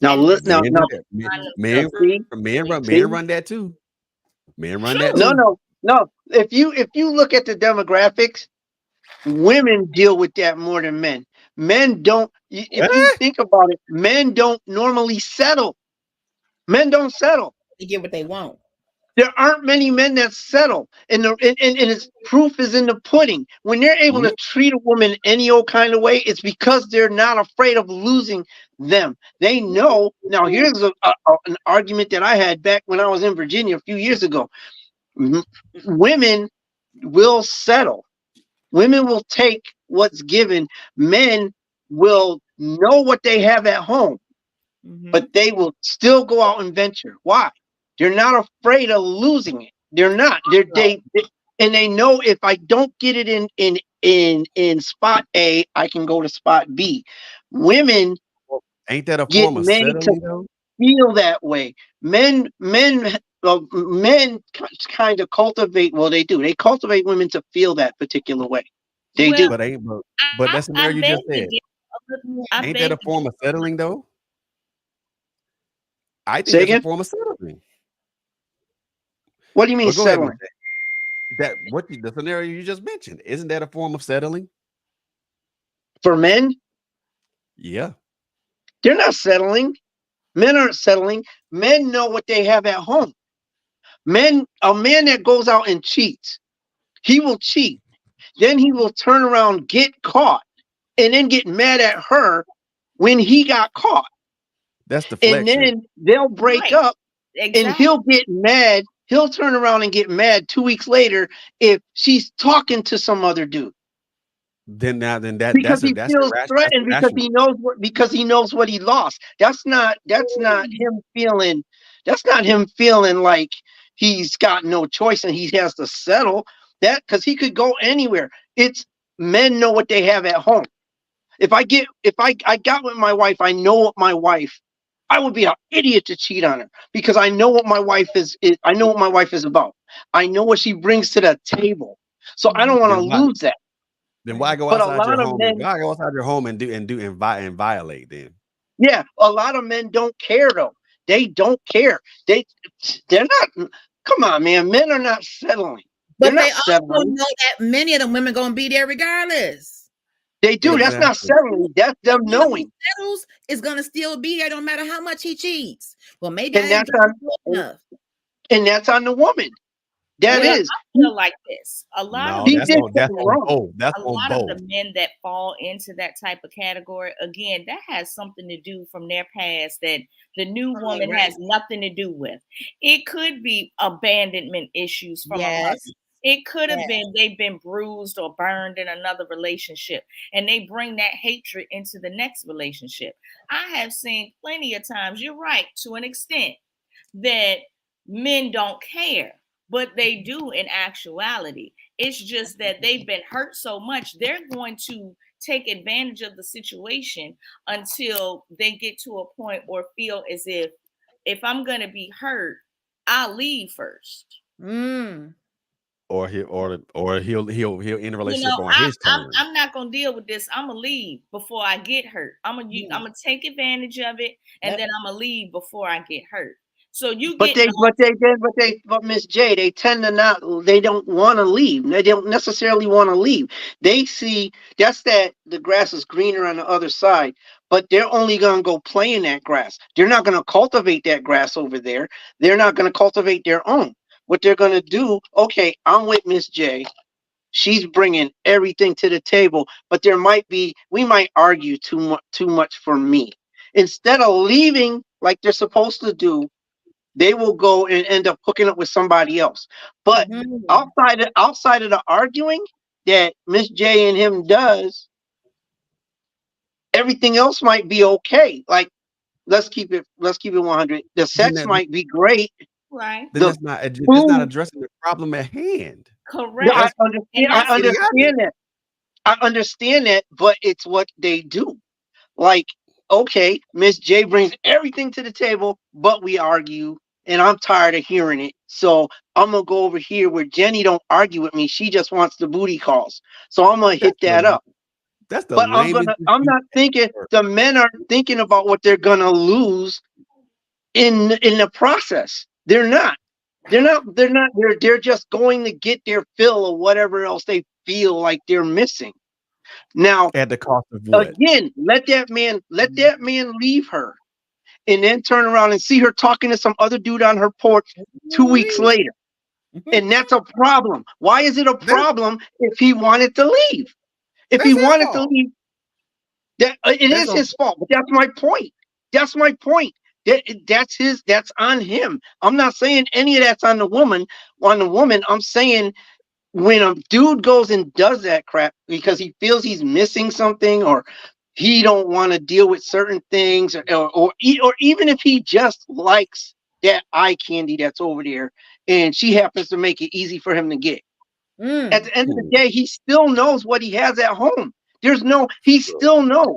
Now, And look, now, Men now, do that. find Men, themselves see, men see, run that too. Men run that true. no, too. no. If you look at the demographics, women deal with that more than men. Men don't. If you Ah, think about it, men don't normally settle. Men don't settle. They get what they want. There aren't many men that settle, and its proof is in the pudding. When they're able mhm. to treat a woman any old kind of way, it's because they're not afraid of losing them. They know. Now, here's an argument that I had back when I was in Virginia a few years ago. Women will settle. Women will take what's given. Men will know what they have at home, but they will still go out and venture. Why? They're not afraid of losing it. They're not. And they know if I don't get it in spot A, I can go to spot B. Women Ain't that a get form of made to settling though? feel that way. Men kind of cultivate. Well, they do. They cultivate women to feel that particular way. They Well, do. But that I scenario you beg just to said, differ. I ain't beg that a to form of differ. settling though? I think Say that's a again. form of settling. What do you mean But go ahead, settling? the scenario you just mentioned, isn't that a form of settling? For men, Yeah. they're not settling. Men aren't settling. Men know what they have at home. A man that goes out and cheats, he will cheat. Then he will turn around, get caught, and then get mad at her when he got caught. That's And deflection. then they'll break Right. up and Exactly. he'll get mad. He'll turn around and get mad 2 weeks later if she's talking to some other dude. Then Because he feels that's threatened irrational. because he knows what he lost. That's not him feeling like he's got no choice and he has to settle. That because he could go anywhere. It's men know what they have at home. If I got with my wife, I know what my wife. I would be an idiot to cheat on her because I know what my wife I know what my wife is about. I know what she brings to the table. So I don't want to Then why lose that. then why go But a outside your lot of home and men, why go outside your home and violate then? yeah, a lot of men don't care though. They don't care. They're not. Come on, man. Men are not settling. They're But not they also settling. know that many of them women gonna be there regardless. They do. That's not Exactly. settling. That's them The one who knowing. settles is gonna still be there no matter how much he cheats. Well, maybe And I didn't that's do enough. that's on the woman. That Well, is. I feel like this. A lot of No, He that's did on something wrong. both. That's a on lot both. of the men that fall into that type of category, again, that has something to do from their past that the new woman Right. has nothing to do with. It could be abandonment issues from a mother. Yes. It could have Yes. been they've been bruised or burned in another relationship, and they bring that hatred into the next relationship. I have seen plenty of times, you're right, to an extent, that men don't care, but they do in actuality. It's just that they've been hurt so much, they're going to take advantage of the situation until they get to a point or feel as if I'm going to be hurt, I'll leave first. Mm. Or he'll end a relationship on I'm, his I'm, terms. I'm not going to deal with this. I'm going to leave before I get hurt. I'm going to take advantage of it, and then I'm going to leave before I get hurt. So you But get Miss J, they tend to they don't want to leave. They don't necessarily want to leave. They see that the grass is greener on the other side, but they're only going to go play in that grass. They're not going to cultivate that grass over there. They're not going to cultivate their own. What they're going to do, okay, I'm with Miss J. she's bringing everything to the table, but we might argue too much for me. Instead of leaving like they're supposed to do, they will go and end up hooking up with somebody else. But outside of the arguing that Miss J and him does, everything else might be okay. Like, let's keep it 100. The sex might be great. Right. Then it's not addressing the problem at hand. Correct. I understand that. I understand that, but it's what they do. Like, okay, Miss J brings everything to the table, but we argue, and I'm tired of hearing it. So I'm gonna go over here where Jenny don't argue with me. She just wants the booty calls. So I'm gonna hit that up. That's the But I'm not thinking, the men aren't thinking about what they're gonna lose in the process. They're just going to get their fill of whatever else they feel like they're missing. Now, at the cost of what? Again, let that man leave her, and then turn around and see her talking to some other dude on her porch 2 weeks later. And that's a problem. Why is it a problem if he wanted to leave? If he wanted to leave, it is his fault. But that's my point. That's my point. That's on him. I'm not saying any of that's on the woman. I'm saying when a dude goes and does that crap because he feels he's missing something, or he don't want to deal with certain things, or even if he just likes that eye candy that's over there and she happens to make it easy for him to get. At the end of the day, he still knows what he has at home. He still knows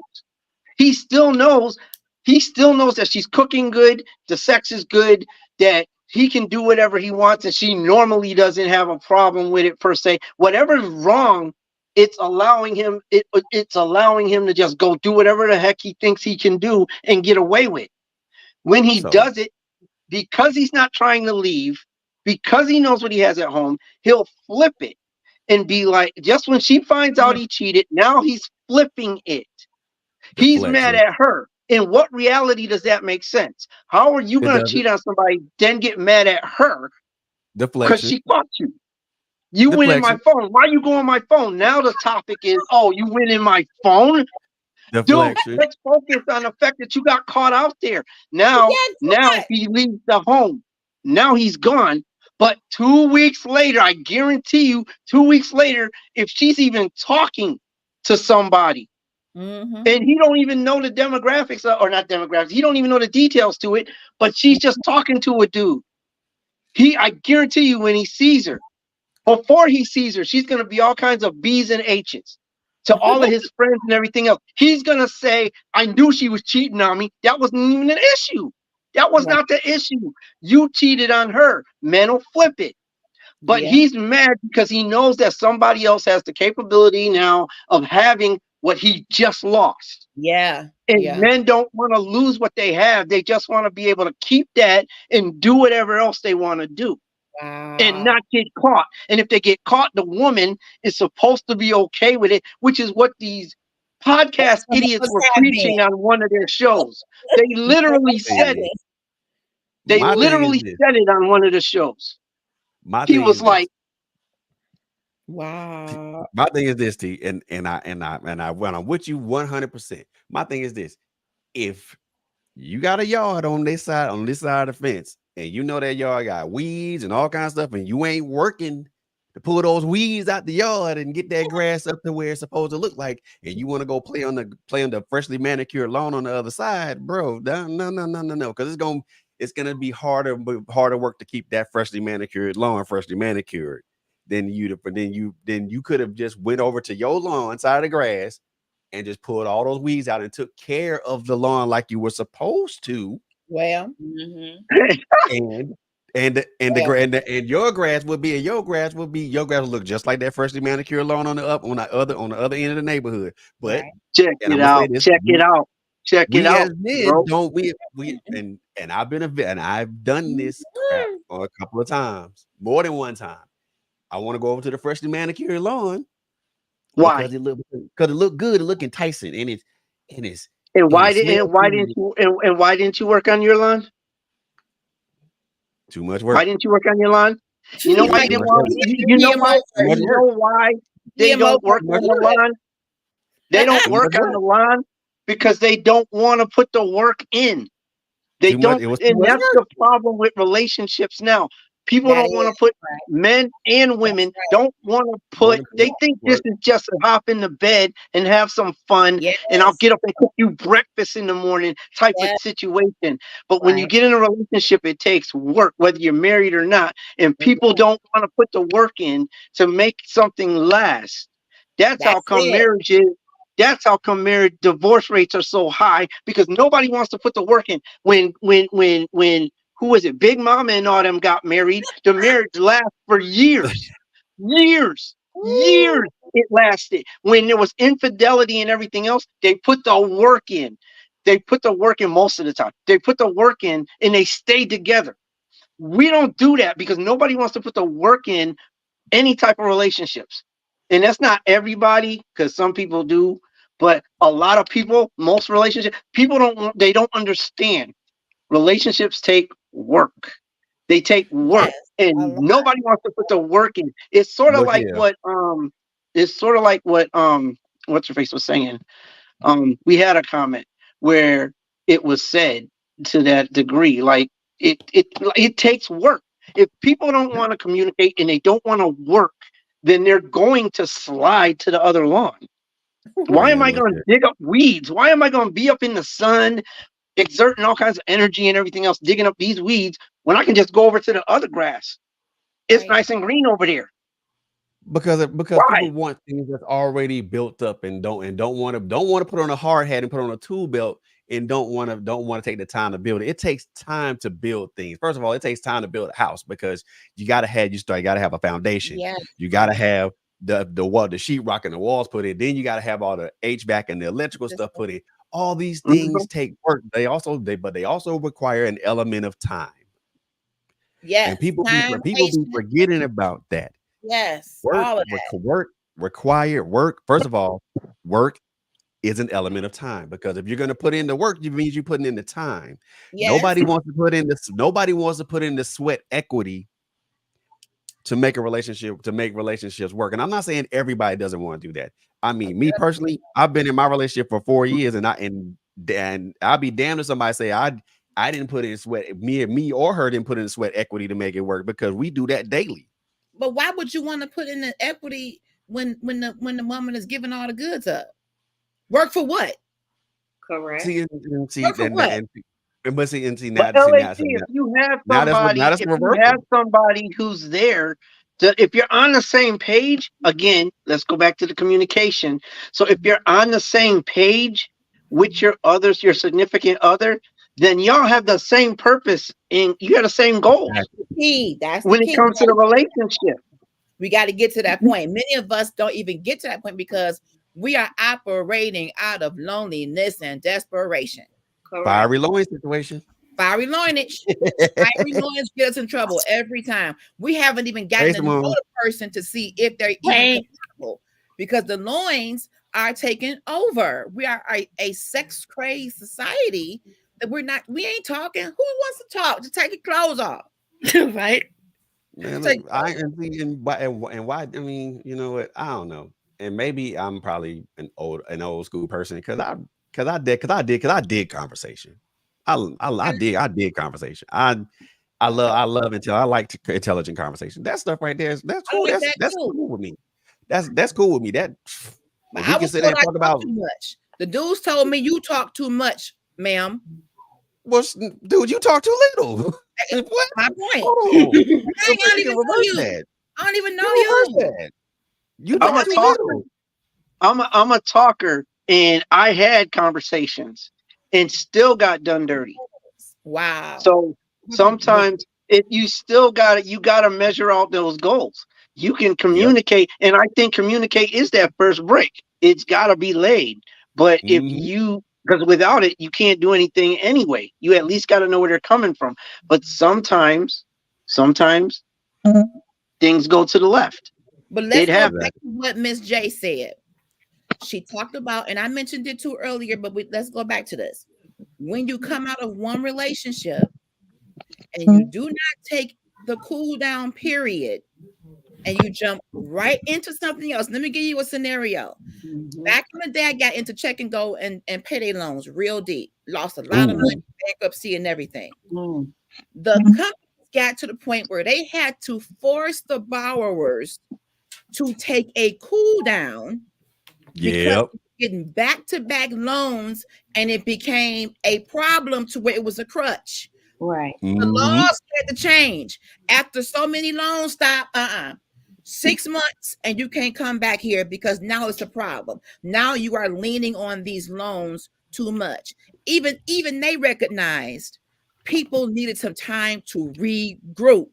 that she's cooking good, the sex is good, that he can do whatever he wants, and she normally doesn't have a problem with it per se. Whatever's wrong, it's allowing him to just go do whatever the heck he thinks he can do and get away with. When he does it, because he's not trying to leave, because he knows what he has at home, he'll flip it and be like, just when she finds out he cheated, now he's flipping it. He's mad at her. In what reality does that make sense? How are you going to cheat on somebody, then get mad at her because she caught you? You went in my phone. Why you go on my phone? Now the topic is, oh, you went in my phone? Dude, let's focus on the fact that you got caught out there. Now he leaves the home. Now he's gone. But 2 weeks later, I guarantee you, 2 weeks later, if she's even talking to somebody, and he don't even know the demographics, or not demographics, he don't even know the details to it, but she's just talking to a dude. I guarantee you, when he sees her, before he sees her, she's going to be all kinds of B's and H's to all of his friends and everything else. He's going to say, I knew she was cheating on me. That wasn't even an issue. That was not the issue. You cheated on her. Men will flip it. But he's mad because he knows that somebody else has the capability now of having what he just lost. And men don't want to lose what they have. They just want to be able to keep that and do whatever else they want to do. And not get caught. And if they get caught, the woman is supposed to be okay with it, which is what these podcast idiots were preaching on one of their shows. They literally said it. They literally said it on one of the shows. He was like, wow. My thing is this, T, and when I'm with you 100%. My thing is this: if you got a yard on this side of the fence, and you know that yard got weeds and all kinds of stuff, and you ain't working to pull those weeds out the yard and get that grass up to where it's supposed to look like, and you want to go play on the freshly manicured lawn on the other side, bro, no, because it's gonna be harder work to keep that freshly manicured lawn freshly manicured than you could have just went over to your lawn side of the grass and just pulled all those weeds out and took care of the lawn like you were supposed to. Well, and your grass will look just like that freshly manicured lawn on the other end of the neighborhood. But check it out. And I've done this crap a couple of times, more than one time. I want to go over to the freshly manicured lawn. Why? Because it look good, it look enticing, and it's. And why didn't you work on your lawn? Too much work. Why didn't you work on your lawn? You know why you didn't want? You know why? Much You work. know why they don't work on the lawn? They don't work Much on the lawn because they don't want to put the work in. They Too much. don't, It was too and much that's work. the problem with relationships now. People That don't want to is put right. men and women right. don't want to put. They think this is just a hop in the bed and have some fun, Yes. and I'll get up and cook you breakfast in the morning type Yeah. of situation. But when you Right. get in a relationship, it takes work, whether you're married or not, and people don't want to put the work in to make something last. That's how That's come it. marriage is. That's how come marriage divorce rates are so high because nobody wants to put the work in. When who was it? Big Mama and all them got married. The marriage lasts for years, years, years. It lasted. When there was infidelity and everything else, they put the work in. They put the work in most of the time. They put the work in and they stay together. We don't do that because nobody wants to put the work in any type of relationships. And that's not everybody, because some people do, but a lot of people, most relationships, people they don't understand. Relationships take work. They take work, Yes. A and lot. nobody wants to put the work in. It's sort of Look like here. what's her face was saying. We had a comment where it was said to that degree, like it takes work. If people don't want to communicate and they don't want to work, then they're going to slide to the other lawn. Why am Man, I look going to here. dig up weeds? Why am I going to be up in the sun, exerting all kinds of energy and everything else, digging up these weeds when I can just go over to the other grass? It's Right. nice and green over there. Because Why? people want things that's already built up and don't want to put on a hard hat and put on a tool belt and don't want to take the time to build it. It takes time to build things. First of all, it takes time to build a house because you got to have a foundation. Yes. You got to have the sheetrock and the walls put in. Then you got to have all the HVAC and the electrical stuff put in. All these things take work. They also require an element of time. Yes. And people be Time, forgetting patience. about that. Yes. Work, All of that. required work. First of all, work is an element of time because if you're going to put in the work, it means you're putting in the time. Yes. Nobody wants to put in the sweat equity to make relationships work. And I'm not saying everybody doesn't want to do that. I mean, me personally, I've been in my relationship for 4 years, and I'll be damned if somebody say I didn't put in sweat. Me or her didn't put in sweat equity to make it work because we do that daily. But why would you want to put in the equity when the woman is giving all the goods up? Work for what? Correct. But see, But LAC, if you have somebody who's there, if you're on the same page, again, let's go back to the communication. So if you're on the same page with your significant other, then y'all have the same purpose and you have the same goals. That's the key. When it comes to the relationship. We got to get to that point. Many of us don't even get to that point because we are operating out of loneliness and desperation. Correct. Fiery loin situation. Fiery loinage. Fiery loinage gets us in trouble every time. We haven't even gotten to know the person to see if they're even compatible because the loins are taking over. We are a sex crazed society that we ain't talking. Who wants to talk? Just take your clothes off. Right? Man, look, why? I mean, you know what? I don't know. And maybe I'm probably an old school person because I did conversation. I did conversation. I love until I like intelligent conversation. That stuff right there that's cool. That's cool with me. That's cool with me. That we can sit there and talk about too much. The dudes told me you talk too much, ma'am. Well, dude, you talk too little. What? My point. Oh, I don't even know you. I don't even know you. I'm a talker. I'm a talker, and I had conversations and still got done dirty. Wow. So sometimes you gotta measure out those goals. You can communicate, and I think communicate is that first brick. It's gotta be laid. But because without it, you can't do anything anyway. You at least got to know where they're coming from. But sometimes things go to the left. But let's go back to what Miss J said. She talked about, and I mentioned it too earlier, but let's go back to this. When you come out of one relationship and you do not take the cool down period and you jump right into something else. Let me give you a scenario. Back in the day, I got into check and go and payday loans real deep. Lost a lot of money, bankruptcy and everything. The companies got to the point where they had to force the borrowers to take a cool down because getting back-to-back loans, and it became a problem to where it was a crutch. Right. The laws had to change. After so many loans stop, 6 months and you can't come back here because now it's a problem. Now you are leaning on these loans too much. Even they recognized people needed some time to regroup.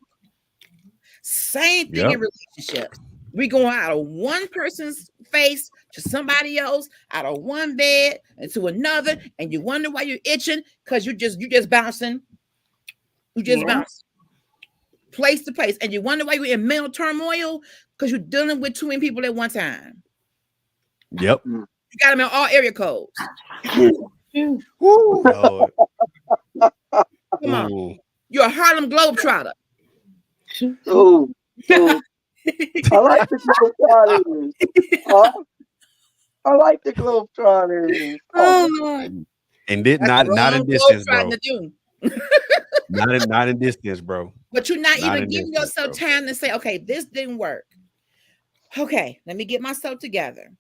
Same thing in relationships. We going out of one person's face to somebody else, out of one bed and to another, and you wonder why you're itching because you just bouncing. You just bounce place to place, and you wonder why you're in mental turmoil because you're dealing with too many people at one time. Yep. You got them in all area codes. Come on. You're a Harlem Globetrotter. Oh. I like the Globetrotters. I like the Globetrotters. Oh, Lord. And did not in distance, bro. Not in distance, bro. But you're not even giving yourself time to say, okay, this didn't work. Okay, let me get myself together.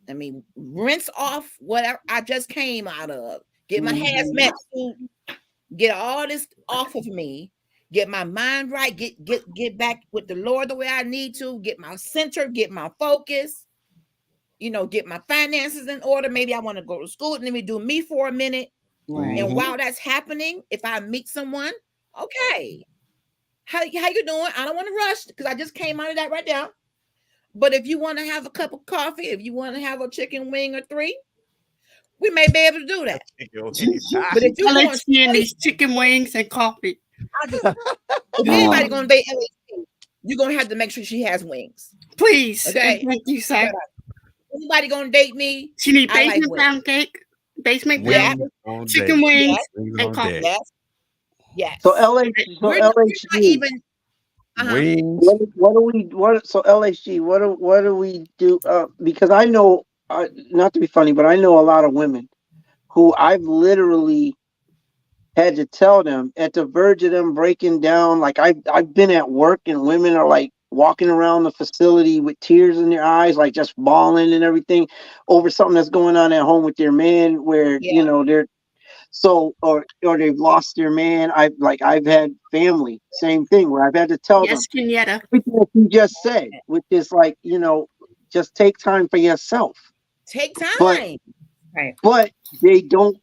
Let me rinse off what I just came out of. Get my hazmat suit. Get all this off of me. Get my mind right. Get back with the Lord the way I need to. Get my center. Get my focus. Get my finances in order. Maybe I want to go to school. Let me do me for a minute. Right. And while that's happening, if I meet someone, okay, how you doing? I don't want to rush because I just came out of that right now. But if you want to have a cup of coffee, if you want to have a chicken wing or 3, we may be able to do that. But if you want these chicken wings and coffee, if anybody gonna date LHC, you're gonna have to make sure she has wings. Please. Okay. Thank you, sir. Anybody gonna date me? She need basement pound cake, basement chicken wings, and coffee. Yes. So LHG. Wings. So LHG, what do we do? Because I know, not to be funny, but I know a lot of women who I've literally had to tell them at the verge of them breaking down. Like I've been at work and women are like walking around the facility with tears in their eyes, like just bawling and everything over something that's going on at home with their man, where they're so or they've lost their man. I've had family, same thing, where I've had to tell them Kenyatta. Everything that you just said, which is like, just take time for yourself. Take time. But they don't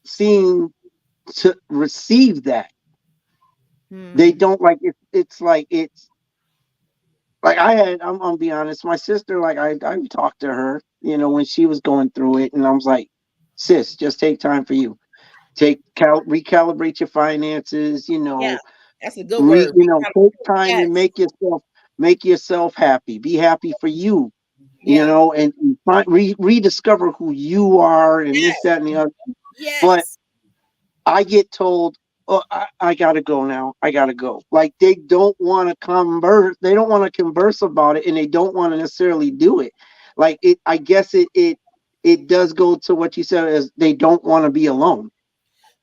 seem to receive that. They don't like it. It's like I'm gonna be honest, my sister, like I talked to her, when she was going through it, and I was like, sis, just take time for you. Recalibrate your finances, that's a good word. Take time and make yourself happy. Be happy for you, and rediscover who you are and this, that, and the other. Yes. But I get told, oh, I gotta go now. I gotta go. Like they don't want to converse. They don't want to converse about it, and they don't want to necessarily do it. Like I guess it does go to what you said, as they don't want to be alone.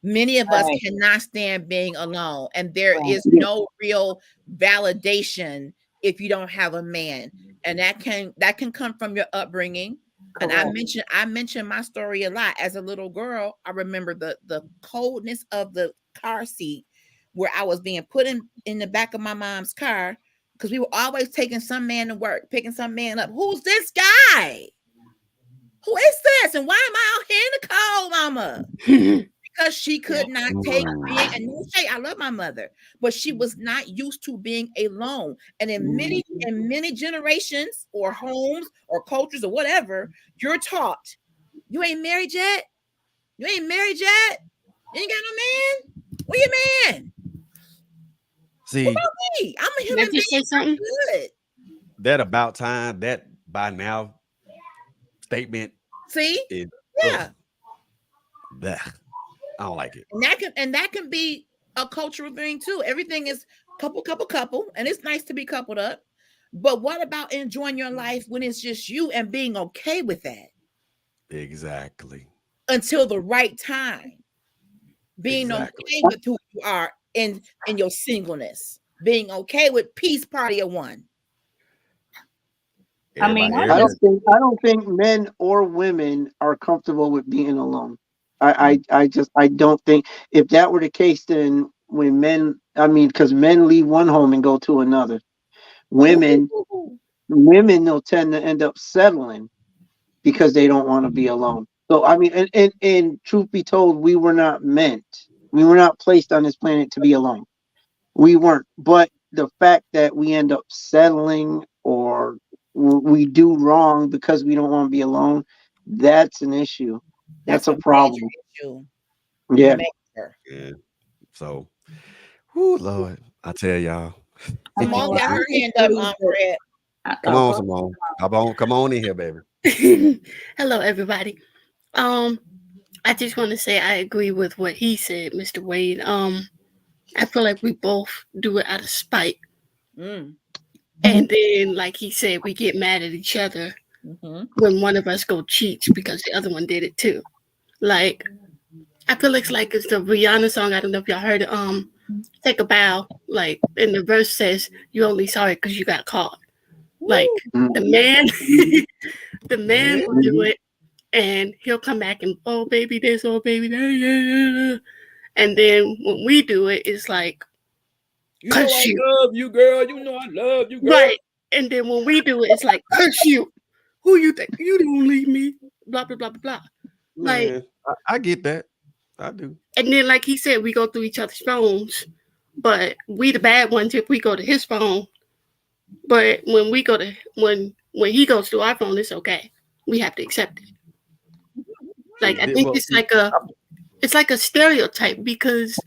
Many of us cannot stand being alone, and there is no real validation if you don't have a man, and that can come from your upbringing. Correct. And I mentioned my story a lot. As a little girl, I remember the coldness of the car seat where I was being put in the back of my mom's car because we were always taking some man to work, picking some man up. Who's this guy? Who is this? And why am I out here in the cold, mama? Because she could not take being, and no shade, I love my mother, but she was not used to being alone. And in many generations or homes or cultures or whatever, you're taught, you ain't married yet. You ain't married yet. You ain't got no man. Where your man? See, what about me? I'm a human being. Say something good. That about time, that by now statement. See, I don't like it. And that can be a cultural thing too. Everything is couple, and it's nice to be coupled up. But what about enjoying your life when it's just you and being okay with that? Exactly. Until the right time. Being okay with who you are in your singleness. Being okay with peace party of one. I mean, I don't think men or women are comfortable with being alone. I don't think, if that were the case, then when men, because men leave one home and go to another. Women they'll tend to end up settling because they don't want to be alone. So and truth be told, we were not placed on this planet to be alone. We weren't. But the fact that we end up settling or we do wrong because we don't want to be alone, that's an issue. That's a problem. Issue. Yeah. Yeah. So, Lord, I tell y'all. Simone got her hand up, Fred. Come on, Simone. Come on in here, baby. Hello, everybody. I just want to say I agree with what he said, Mr. Wade. I feel like we both do it out of spite. And then, like he said, we get mad at each other when one of us go cheats because the other one did it too. Like, I feel it's like it's the Rihanna song. I don't know if y'all heard it. Take a bow. Like, and the verse says, "You only sorry because you got caught." Like the man will do it, and he'll come back and, oh baby this, oh baby that, and then when we do it, it's like, you know I love you, girl. You know I love you, girl. Right. And then when we do it, it's like, curse you. Who you think? You don't leave me. Blah blah blah blah blah. Man, like, I get that. I do. And then, like he said, we go through each other's phones, but we the bad ones if we go to his phone. But when we go to when he goes to our phone, it's okay. We have to accept it. Like, I think it's like a stereotype, because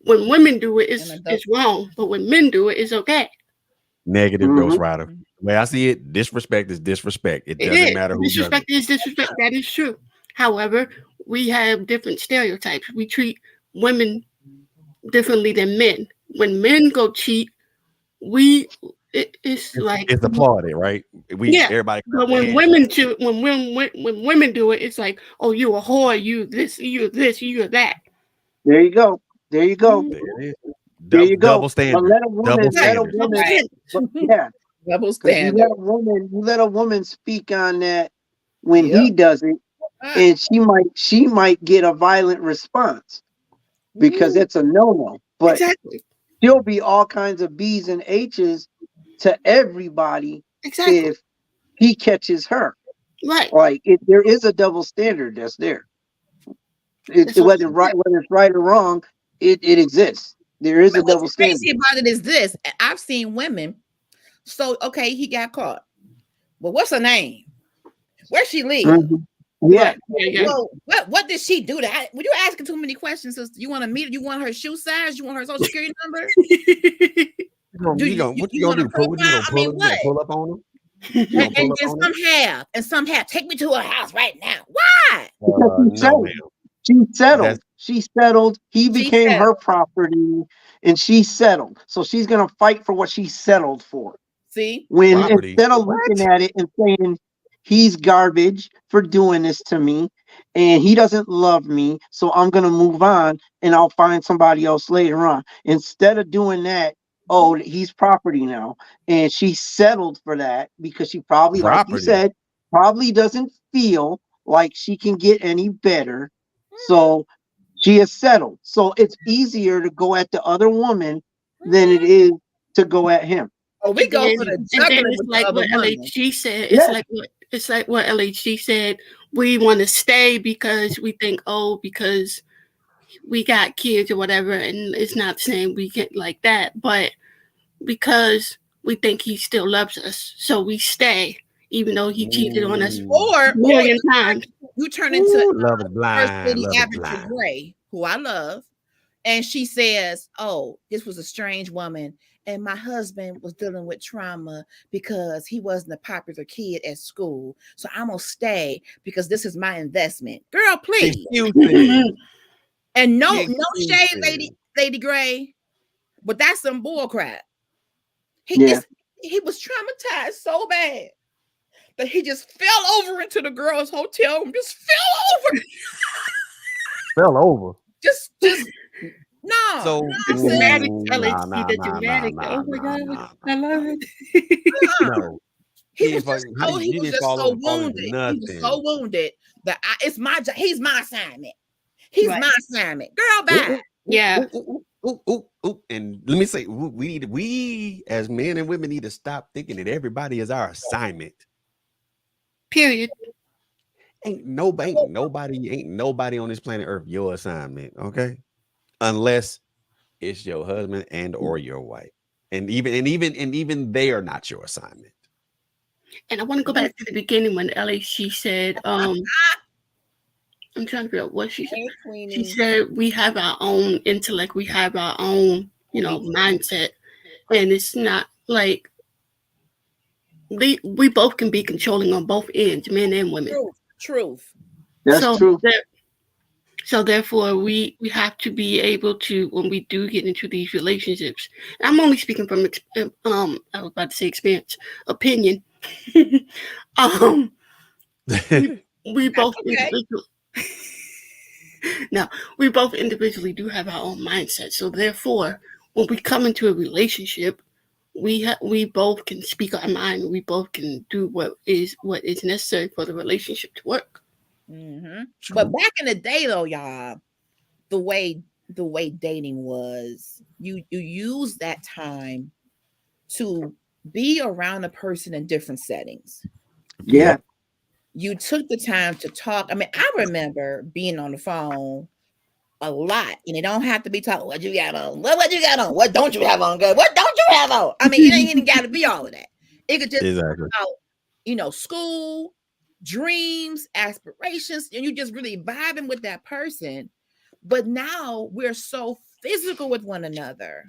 when women do it, it's wrong, but when men do it, it's okay. Negative Ghost Rider. The way I see it, disrespect is disrespect. It doesn't matter who disrespect is disrespect. That is true. However, we have different stereotypes. We treat women differently than men. When men go cheat, it's like it's applauded, right? Everybody. But when women cheat, when women do it, it's like, oh, you a whore, you this, you that. There you go. There you go. There you go. Double standard. Double standard. Yeah. Double standard. You let a woman speak on that when he does it, and she might get a violent response because it's a no-no. But there'll be all kinds of B's and H's to everybody if he catches her. Right. Like, there is a double standard that's there. Whether it's right or wrong, it exists. There is a double standard. What's crazy about it is this: I've seen women. So okay, he got caught, but what's her name? Where she live? Yeah. Well, what did she do? That were you asking too many questions? Sister? You want to meet? You want her shoe size? You want her social security number? What you gonna do? Pull up on him? And some have. Take me to her house right now. Why? She settled. She settled. He became her property, and she settled. So she's gonna fight for what she settled for. See, when instead of looking at it and saying he's garbage for doing this to me, and he doesn't love me, so I'm gonna move on and I'll find somebody else later on. Instead of doing that, oh, he's property now, and she settled for that because she probably, like you said, probably doesn't feel like she can get any better. So she is settled. So it's easier to go at the other woman than it is to go at him. Oh, we go for the juggling. It's like what LHG said. It's like what LHG said. We want to stay because we think, because we got kids or whatever, and it's not saying we get like that, but because we think he still loves us, so we stay, even though he cheated on us a million times. You turn into Love is blind. Lady Abigail Gray, who I love, and she says, "Oh, this was a strange woman, and my husband was dealing with trauma because he wasn't a popular kid at school. So I'm gonna stay because this is my investment." Girl, please. And no shade, Lady Gray, but that's some bull crap. He was traumatized so bad that he just fell over into the girls' hotel room. Just Fell over. Just no. So The dramatic LHG, nah, the dramatic. Oh my God, I love it. No. He was just so wounded. He was so wounded that it's my job. He's my assignment. He's my assignment. Girl, bye. Yeah. Ooh. And let me say, we as men and women need to stop thinking that everybody is our assignment. Period. Ain't nobody on this planet Earth your assignment, okay? Unless it's your husband and or your wife, and even they are not your assignment. And I want to go back to the beginning when LHG said, I'm trying to figure out what she said. She said we have our own intellect, we have our own, mindset, and it's not like we both can be controlling on both ends, men and women. Truth. That's true. So therefore, we have to be able to, when we do get into these relationships, I'm only speaking from I was about to say experience, opinion. we both individually. Now, we both individually do have our own mindset. So therefore, when we come into a relationship, we both can speak our mind. We both can do what is necessary for the relationship to work. Mm-hmm. But back in the day, though, y'all, the way dating was, you use that time to be around a person in different settings. Yeah. You took the time to talk. I mean, I remember being on the phone a lot, and it don't have to be talking. What you got on? What you got on? What don't you have on? Good. What don't you have on? I mean, it ain't even got to be all of that. It could just be about, school, dreams, aspirations, and you just really vibing with that person. But now we're so physical with one another,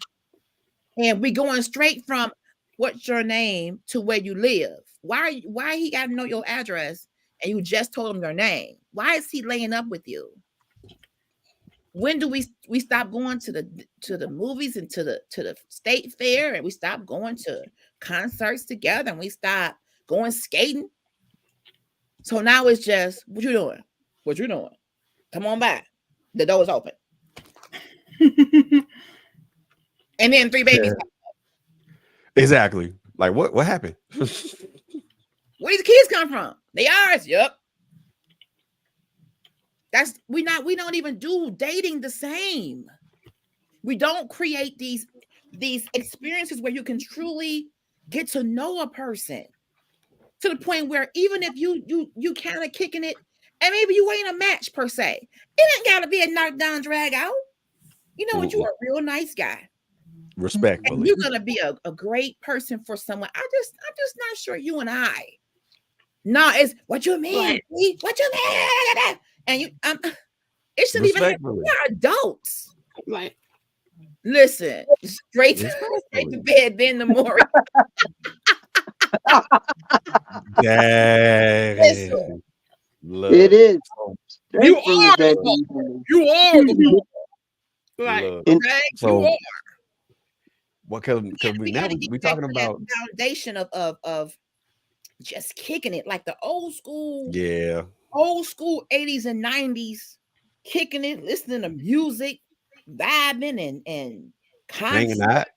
and we going straight from what's your name to where you live. Why he got to know your address and you just told him your name? Why is he laying up with you? When do we stop going to the movies and to the state fair, and we stop going to concerts together, and we stop going skating? So now it's just, what you doing? What you doing? Come on by. The door is open. And then 3 babies. Exactly. Like what happened? Where these kids come from? They ours. Yep. We don't even do dating the same. We don't create these experiences where you can truly get to know a person to the point where even if you kind of kicking it, and maybe you ain't a match per se, it ain't got to be a knockdown drag out. You know what? You're a real nice guy. Respectfully. And you're gonna be a great person for someone. I'm just not sure you and I. No, it's what you mean. Right. What you mean? And you it shouldn't even happen. We are adults. Right. Listen, straight to bed, then the more. Listen, it is. You are the right. Okay? So, you are. Well, because we're talking about foundation of just kicking it like the old school 80s and 90s, kicking it, listening to music, vibing and hanging out,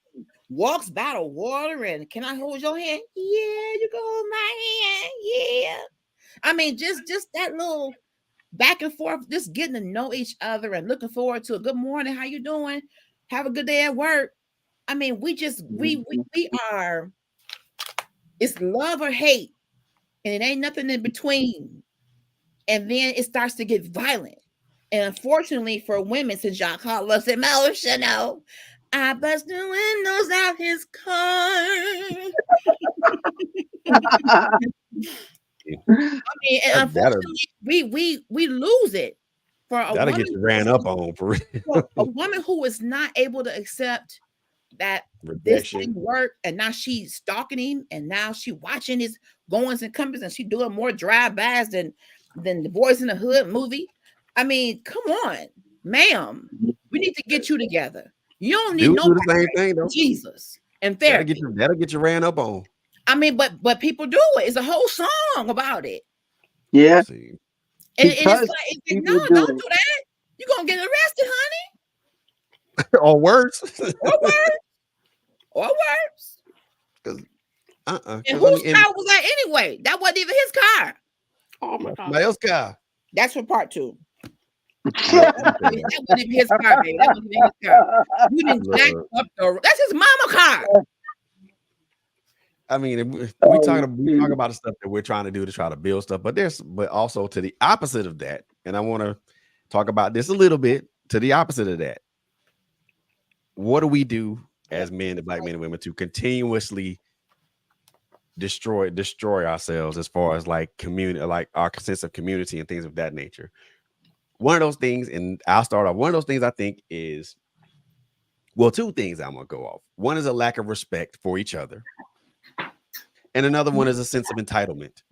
walks by the water, and can I hold your hand? Yeah, you can hold my hand. Yeah. I mean, just that little back and forth, just getting to know each other and looking forward to a good morning. How you doing? Have a good day at work. I mean, we are, it's love or hate, and it ain't nothing in between. And then it starts to get violent. And unfortunately for women, since y'all call us emotional, I bust the windows out his car. I mean, and unfortunately, we lose it for a woman. Get you ran up on for real. A woman who is not able to accept that this thing work, and now she's stalking him, and now she watching his goings and comings, and she doing more drive-bys than the Boys in the Hood movie. I mean, come on, ma'am. We need to get you together. You don't need Dudes do the nobody same thing though. Jesus and That'll therapy. get you ran up on. I mean, but people do it. It's a whole song about it. Yeah, See, And it's because like, people no, do don't it. do that. You're gonna get arrested, honey. or worse. Or worse. Or worse. And And whose car was that anyway? That wasn't even his car. Oh my God. somebody else's car. That's for part 2. Yeah, That wasn't even his car, baby. That wasn't even his car. You didn't jack up the. That's his mama car. I mean, we talk about the stuff that we're trying to do to try to build stuff, but also to the opposite of that. And I want to talk about this a little bit to the opposite of that. What do we do as men, the black men and women, to continuously destroy ourselves as far as like community, like our sense of community and things of that nature? One of those things, and I'll start off. One of those things I think is, well, two things I'm gonna go off. One is a lack of respect for each other. And another one is a sense of entitlement.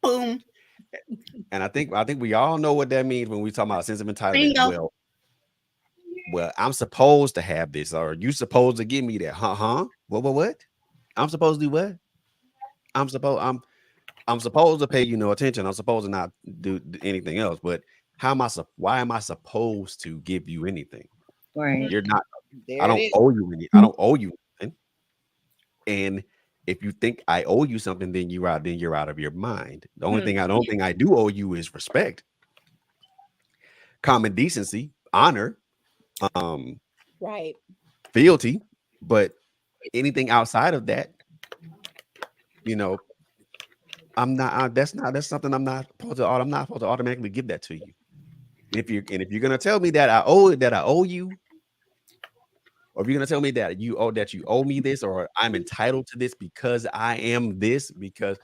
Boom. And I think we all know what that means when we talk about a sense of entitlement. Bingo. Well, I'm supposed to have this, or you supposed to give me that. What? I'm supposed to do what? I'm supposed to pay you no attention. I'm supposed to not do anything else. But why am I supposed to give you anything? Right. You're not. There I don't it is. owe you any. I don't owe you anything. And if you think I owe you something, then you're out of your mind. The only thing I do owe you is respect, common decency, honor, Right. fealty. But anything outside of that, I'm not. That's something I'm not supposed to automatically give that to you. If you're gonna tell me that I owe you, or if you're gonna tell me that you owe me this, or I'm entitled to this because I am this, because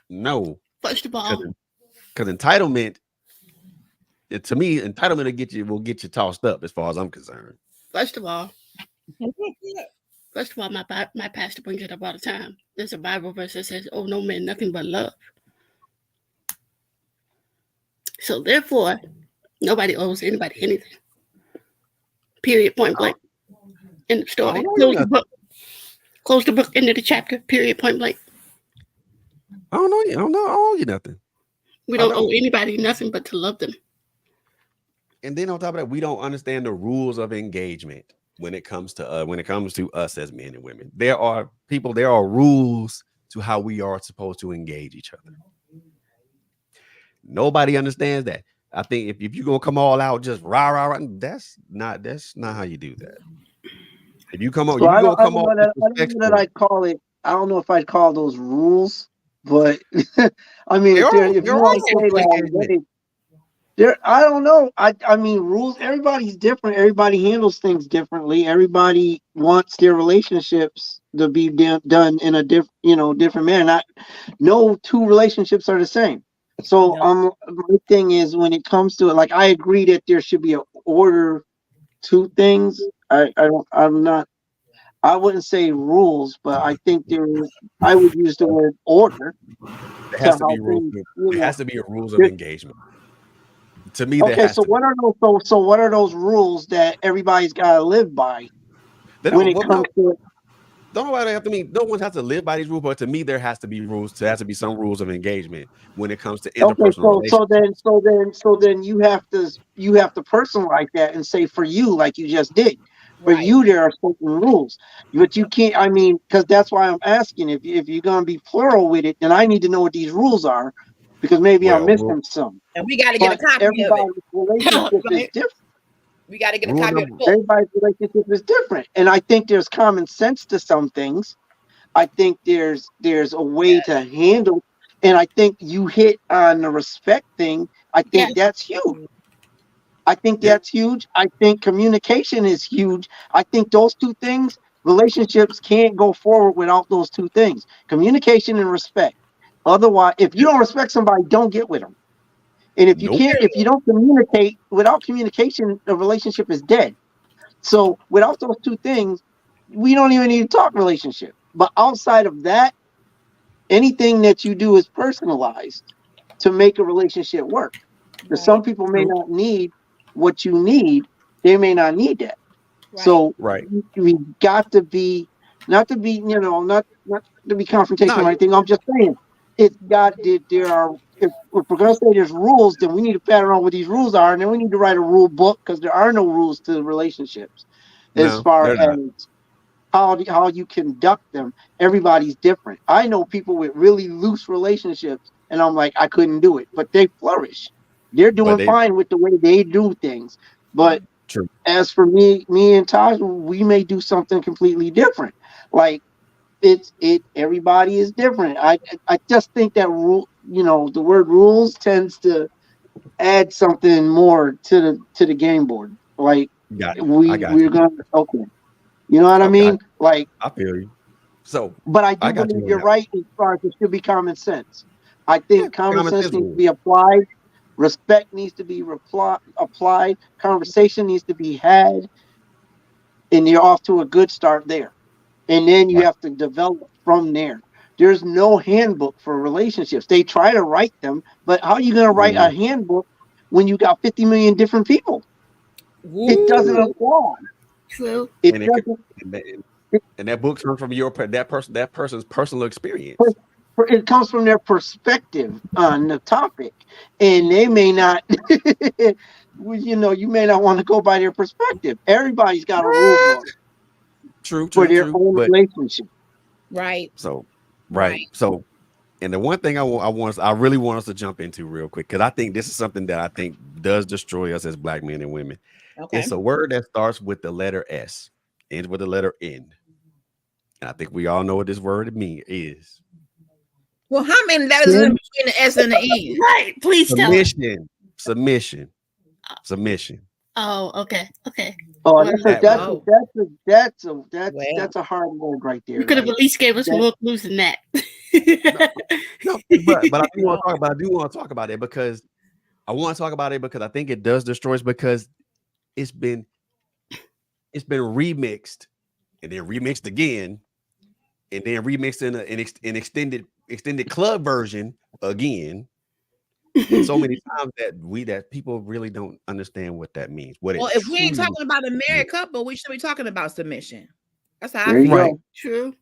no, First of all, because entitlement, to me, entitlement will get you tossed up as far as I'm concerned. First of all, my pastor brings it up all the time. There's a Bible verse that says, "Oh, no man, nothing but love." So therefore, nobody owes anybody anything. Period. Point blank. End of story. Close the book. Close the book. End of the chapter. Period. Point blank. I don't know. I don't owe you nothing. We don't owe anybody nothing but to love them. And then on top of that, we don't understand the rules of engagement when it comes to us as men and women. There are rules to how we are supposed to engage each other. Nobody understands that. I think if you're gonna come all out just rah, that's not how you do that. If you come on, I don't know if I'd call those rules, but I mean, if you want to say that, I don't know. I mean, rules. Everybody's different. Everybody handles things differently. Everybody wants their relationships to be done in a different manner. No two relationships are the same. So my thing is, when it comes to it, like, I agree that there should be an order to things. I wouldn't say rules, but I think I would use the word order. There has to be rules. There has to be rules of engagement. To me, what are those rules that everybody's got to live by when it comes to it? Don't nobody have to mean. No one has to live by these rules, but to me, there has to be rules. There has to be some rules of engagement when it comes to interpersonal relationships. So then you have to personalize that and say, for you, like you just did. For you, there are certain rules, but you can't. I mean, because that's why I'm asking. If you're gonna be plural with it, then I need to know what these rules are, because maybe I'm missing some. And we got to get a copy of it. Everybody's relationship is different. We got to get a copy of the book. Everybody's relationship is different, and I think there's common sense to some things. I think there's a way to handle, and I think you hit on the respect thing. I think that's huge. I think that's huge. I think communication is huge. I think those two things, relationships can't go forward without those two things: communication and respect. Otherwise, if you don't respect somebody, don't get with them. And if you if you don't communicate, without communication, the relationship is dead. So without those two things, we don't even need to talk relationship. But outside of that, anything that you do is personalized to make a relationship work. Because some people may not need what you need, they may not need that. Right. So Right. we got to be, not to be, not to be confrontational No, or anything. I'm just saying, it's got, there are, if we're going to say there's rules, then we need to pattern on what these rules are. And then we need to write a rule book, because there are no rules to relationships as No, far they're not. as how you conduct them. Everybody's different. I know people with really loose relationships, and I'm like, I couldn't do it, but they flourish. They're doing fine with the way they do things. But True. as for me and Taj, we may do something completely different. Like everybody is different. I just think that the word rules tends to add something more to the game board. Like we're gonna, okay. You know what I mean? Like, I feel you. So, but I do believe you're right as far as it should be common sense. I think common sense needs to be applied. Respect needs to be applied. Conversation needs to be had. And you're off to a good start there. And then you have to develop from there. There's no handbook for relationships. They try to write them, but how are you going to write a handbook when you got 50 million different people? Ooh. It doesn't apply. True. And that book comes from that person's personal experience. It comes from their perspective on the topic, and they may not. You may not want to go by their perspective. Everybody's got a rule book. True. For their own relationship. Right. So, right. So, and the one thing I really want us to jump into real quick, because I think this is something that I think does destroy us as Black men and women. Okay. It's a word that starts with the letter S, ends with the letter N. And I think we all know what this word is. Well, how many letters in between the S and the E? Right. Please tell us. Submission. Oh, okay. Oh, that's a hard word right there. You could have at least gave us more clues than that. No, but I do want to talk about it because I think it does destroy us, because it's been remixed and then remixed again and then remixed in an extended club version again. So many times that people really don't understand what that means. If we ain't talking about a married couple, we should be talking about submission. That's how I feel. Right. True.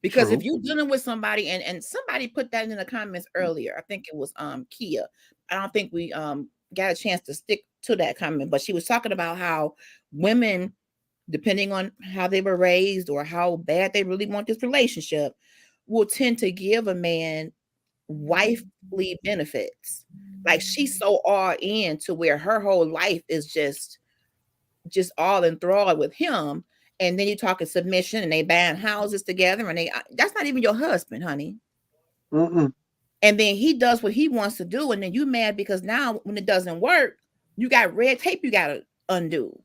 Because if you're dealing with somebody, and somebody put that in the comments earlier, I think it was Kia. I don't think we got a chance to stick to that comment, but she was talking about how women, depending on how they were raised or how bad they really want this relationship, will tend to give a man wifely benefits. Like she's so all in to where her whole life is just all enthralled with him. And then you're talking submission, and they buying houses together, and that's not even your husband, honey. Mm-mm. And then he does what he wants to do, and then you mad because now when it doesn't work, you got red tape you got to undo.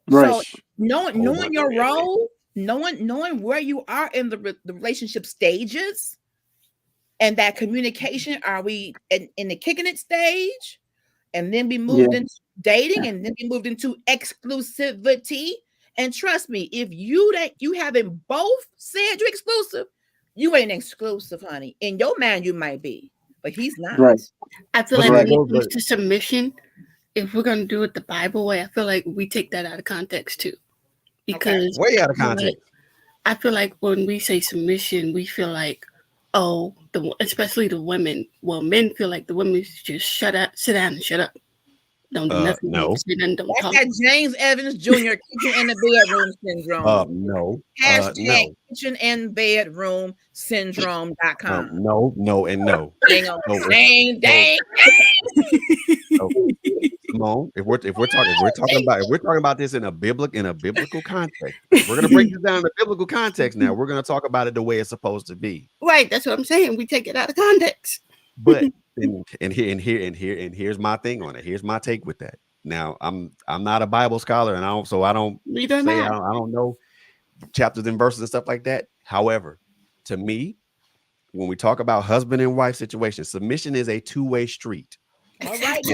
Right. So knowing your role, knowing where you are in the relationship stages, and that communication, are we in the kicking it stage, and then we moved into dating, and then we moved into exclusivity. And trust me, if you haven't both said you're exclusive, you ain't exclusive, honey. In your mind, you might be, but he's not. Right. I feel like when it comes to submission, if we're gonna do it the Bible way, I feel like we take that out of context too, because way out of context. I feel like when we say submission, we feel like, especially the women. Well, men feel like the women should just sit down and shut up. Don't do nothing. No. That's that James Evans Jr. kitchen in the bedroom syndrome. No. Hashtag kitchen and bedroom syndrome.com. No, and no. Dang. Simone, if we're talking about this in a biblical context, we're gonna break this down in a biblical context. Now we're gonna talk about it the way it's supposed to be. Right, that's what I'm saying. We take it out of context. But and here's my thing on it. Here's my take with that. Now I'm not a Bible scholar, and I don't know chapters and verses and stuff like that. However, to me, when we talk about husband and wife situation, submission is a two-way street. All right,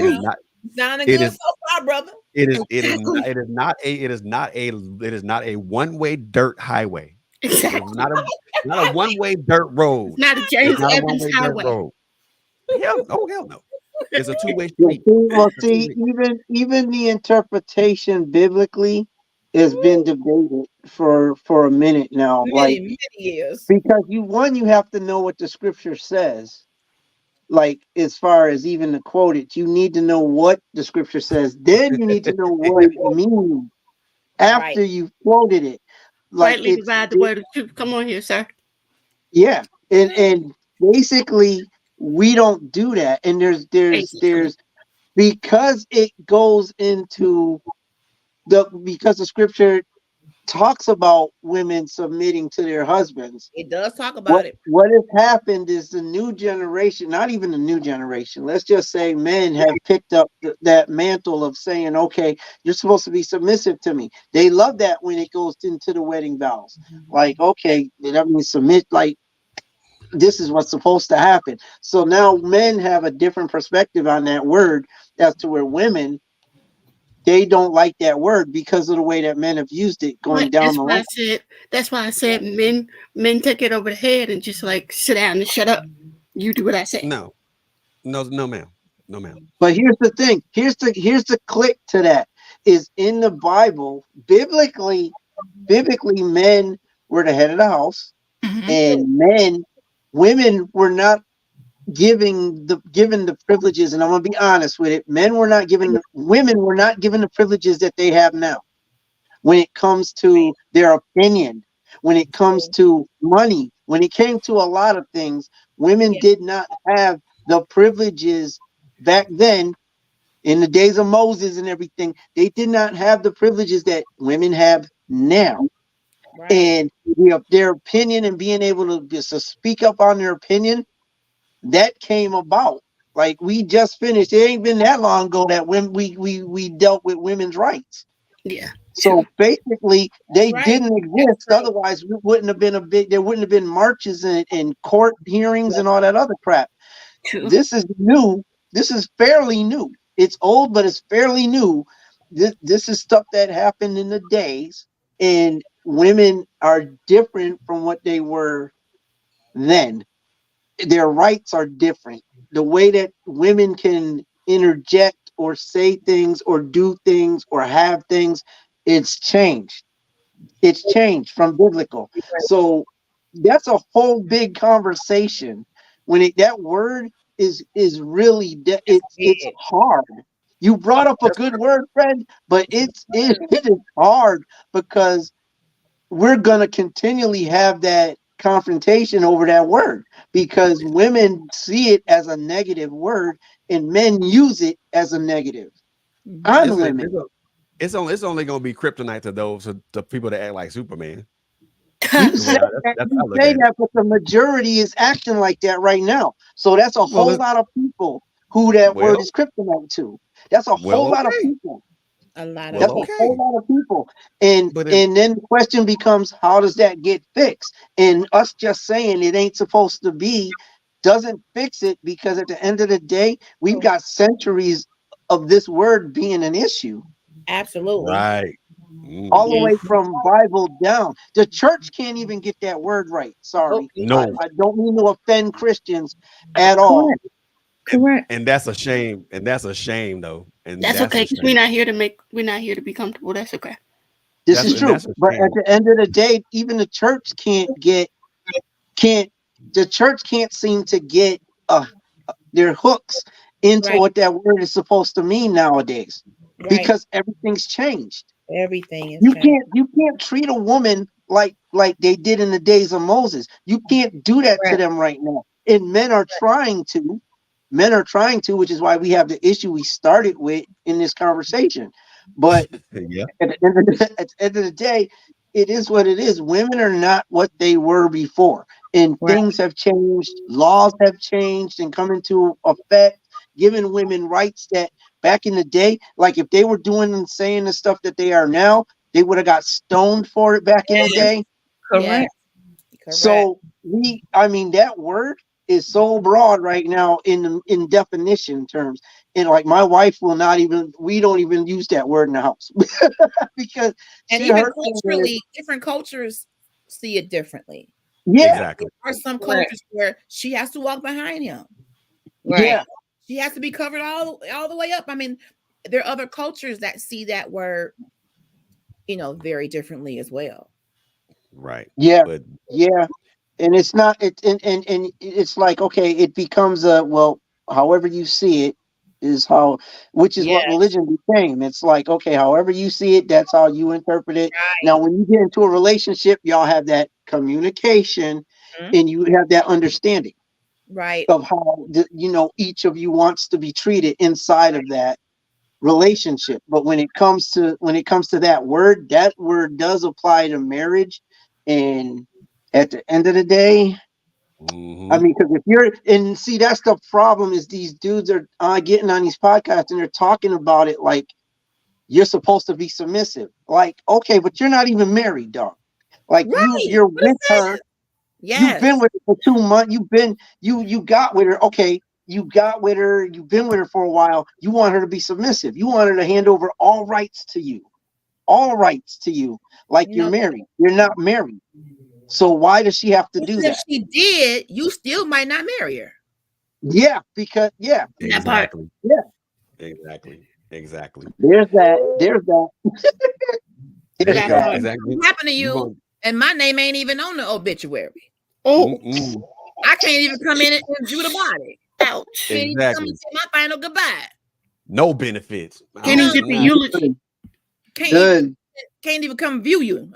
sounding good so far, brother. It is not a one-way dirt highway. Exactly. It's not a one-way dirt road. Not a James Evans highway. Hell no. It's a two-way Yeah, street. well, It's a see, two-way- even the interpretation biblically has been debated for a minute now. Like, Many years. because you have to know what the scripture says. Like, as far as even to quote it, you need to know what the scripture says. Then you need to know what it means after Right. you've quoted it. Like, Rightly divide the word of truth. Come on here, sir. yeah, and basically we don't do that. And Basically. because it goes into because the scripture talks about women submitting to their husbands. It does talk about it. What has happened is the new generation, not even the new generation, let's just say men have picked up that mantle of saying, okay, you're supposed to be submissive to me. They love that when it goes into the wedding vows. Like, okay, that means submit, like, this is what's supposed to happen. So now men have a different perspective on that word as to where women, they don't like that word because of the way that men have used it going down the line. That's why I said men take it over the head and just like sit down and shut up. You do what I say. No, ma'am. No, ma'am. But here's the thing. Here's the click to that. Is in the Bible, biblically, men were the head of the house, and women were not given the privileges. And I'm gonna be honest with it. Women were not given the privileges that they have now. When it comes to their opinion, when it comes to money, when it came to a lot of things, women did not have the privileges back then. In the days of Moses and everything, they did not have the privileges that women have now. Right. And their opinion and being able to just speak up on their opinion, that came about. Like, we just finished. It ain't been that long ago that when we dealt with women's rights. Yeah. So basically, they Right. didn't exist. Otherwise, there wouldn't have been marches and court hearings and all that other crap. True. This is new. This is fairly new. It's old, but it's fairly new. This is stuff that happened in the days, and women are different from what they were then. Their rights are different. The way that women can interject or say things or do things or have things, it's changed. It's changed from biblical. So that's a whole big conversation. When that word is really it's hard. You brought up a good word, friend, but it is hard because we're gonna continually have that confrontation over that word because women see it as a negative word and men use it as a negative. On women. It's only gonna be kryptonite to those the people that act like Superman. You say that, but the majority is acting like that right now. So that's a whole lot of people who that word is kryptonite to. That's a whole lot of people. A lot That's a whole lot of people. And then the question becomes, how does that get fixed? And us just saying it ain't supposed to be doesn't fix it, because at the end of the day, we've got centuries of this word being an issue. Absolutely. Right. All the way from Bible down. The church can't even get that word right. Sorry. No. I don't mean to offend Christians at all. Correct. And that's a shame. And that's a shame, though. And that's okay, because we're not here to be comfortable. That's okay. This is true. But at the end of the day, even the church can't seem to get their hooks into what that word is supposed to mean nowadays. Right. Because everything's changed. Everything is you can't treat a woman like they did in the days of Moses. You can't do that to them right now. And men are trying to, which is why we have the issue we started with in this conversation. But at the end of the day, it is what it is. Women are not what they were before. And things have changed, laws have changed and come into effect, giving women rights that back in the day, like if they were doing and saying the stuff that they are now, they would have got stoned for it back in the day. Correct. So that word is so broad right now in definition terms. And like my wife we don't even use that word in the house. Because even culturally, different cultures see it differently. Yeah. Exactly. There are some cultures where she has to walk behind him. Right. Yeah. She has to be covered all the way up. I mean, there are other cultures that see that word, very differently as well. Right. Yeah. But Yeah. And it's not and it's like, okay, it becomes however you see it is how, which is what Yes. religion became. It's like, okay, however you see it, that's how you interpret it. Now, when you get into a relationship, y'all have that communication and you have that understanding Right. of how each of you wants to be treated inside of that relationship. But when it comes to that word does apply to marriage. And at the end of the day, I mean, because if you're and see, that's the problem, is these dudes are getting on these podcasts and they're talking about it like you're supposed to be submissive. Like, okay, but you're not even married, dog. Like you're with her. Yes. You've been with her for 2 months. You got with her. Okay, you got with her. You've been with her for a while. You want her to be submissive. You want her to hand over all rights to you. All rights to you. Like you're married. You're not married. So why does she have to do that? If she did, you still might not marry her. Yeah, because exactly. Yeah. Exactly. There's that. Exactly. What happened to you? And my name ain't even on the obituary. Oh, I can't even come in and do the body. Ouch. Can't even come and say my final goodbye. No benefits. Can't even get the eulogy. Can't even come view you.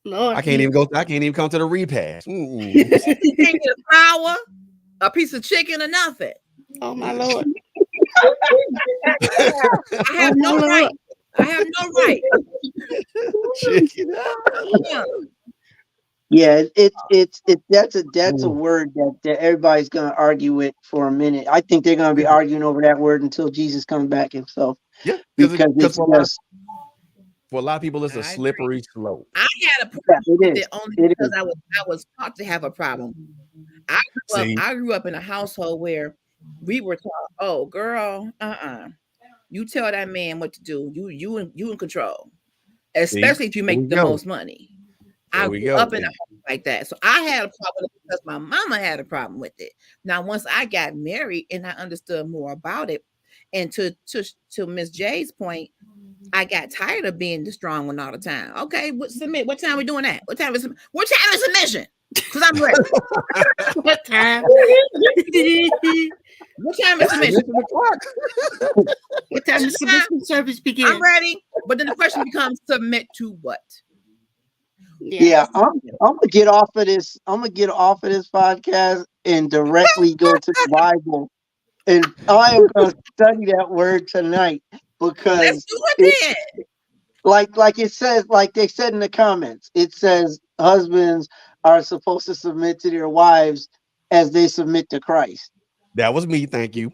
Lord, I can't even come to the repast. Can't get a flower, a piece of chicken, or nothing. Oh my Lord. I have no right. I have no right. Chicken. Yeah, that's a word that everybody's gonna argue with for a minute. I think they're gonna be arguing over that word until Jesus comes back himself. Yeah, because for a lot of people, it's a slippery slope. I had a problem with it only because I was taught to have a problem. I grew up in a household where we were taught, "Oh, girl, you tell that man what to do. You in control, especially if you make the most money." I grew up in a home like that, so I had a problem with it because my mama had a problem with it. Now, once I got married and I understood more about it, and to Miss J's point, I got tired of being the strong one all the time. Okay, submit. What time we doing that? What time is submission? Because I'm ready. What time? What time is submission? What time does submission service begin? I'm ready. But then the question becomes, submit to what? Yeah, I'm gonna get off of this. I'm gonna get off of this podcast and directly go to the Bible, and I am gonna study that word tonight because let's do it then. Like it says, like they said in the comments, it says husbands are supposed to submit to their wives as they submit to Christ. That was me. Thank you.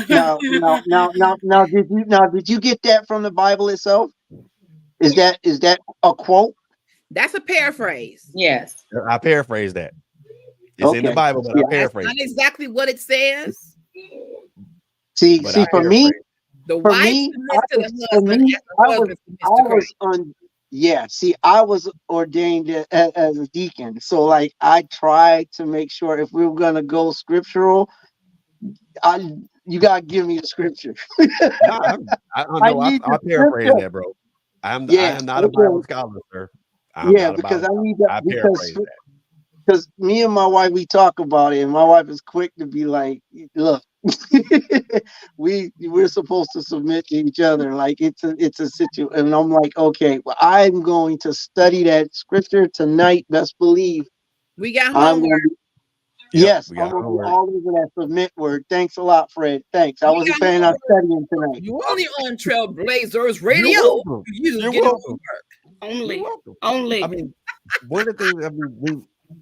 Now, did you get that from the Bible itself? Is that a quote? That's a paraphrase. Yes. I paraphrase that. It's in the Bible, but I paraphrase. That's not exactly what it says. See, for me, the wife submits to the husband. I was ordained as a deacon, so like I try to make sure if we were gonna go scriptural, you gotta give me the scripture. I paraphrase that, bro. I am not a Bible scholar, sir. Because me and my wife, we talk about it, and my wife is quick to be like, "Look, we're supposed to submit to each other. Like it's a situation." And I'm like, "Okay, well, I'm going to study that scripture tonight. Best believe we got homework." Yes, I'm gonna do all over that submit word. Thanks a lot, Fred. Thanks. I wasn't planning on studying tonight. You're only on Trailblazers Radio. You just get homework. Only. I mean, one of the things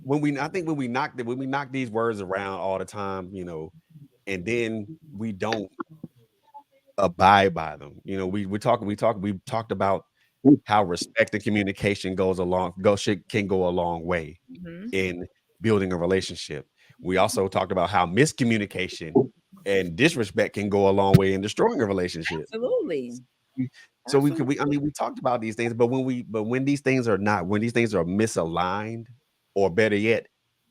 when we knock these words around all the time, and then we don't abide by them. We talked about how respect and communication can go a long way in building a relationship. We also talked about how miscommunication and disrespect can go a long way in destroying a relationship. Absolutely. So we talked about these things, but when these things are misaligned, or better yet,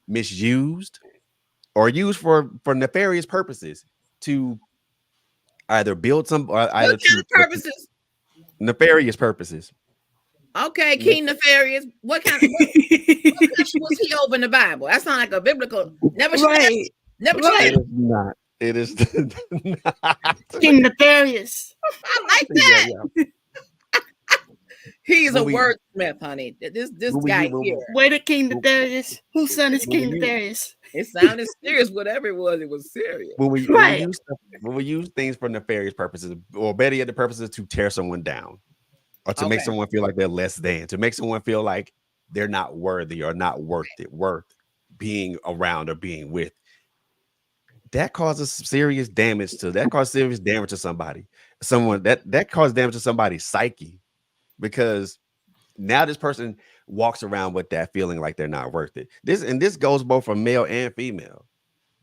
misused or used for nefarious purposes to either build some or either What kind of purposes? nefarious purposes. Okay, King Nefarious. What kind of what was he over in the Bible? That's not like a biblical. Never Right. Never Right. It is not. It is not. King Nefarious. I like that. Yeah. He's a When we- wordsmith, honey. This when we- guy when we- here. Wait a King Nefarious. Whose son is When King we- Nefarious? It sounded serious. Whatever it was serious. When we Right. use things for nefarious purposes, or better yet, the purposes to tear someone down, or to make Okay. someone feel like they're less than, to make someone feel like they're not worthy or not worth being around or being with. That causes serious damage to somebody. Someone that causes damage to somebody's psyche, because now this person walks around with that feeling like they're not worth it. This goes both for male and female,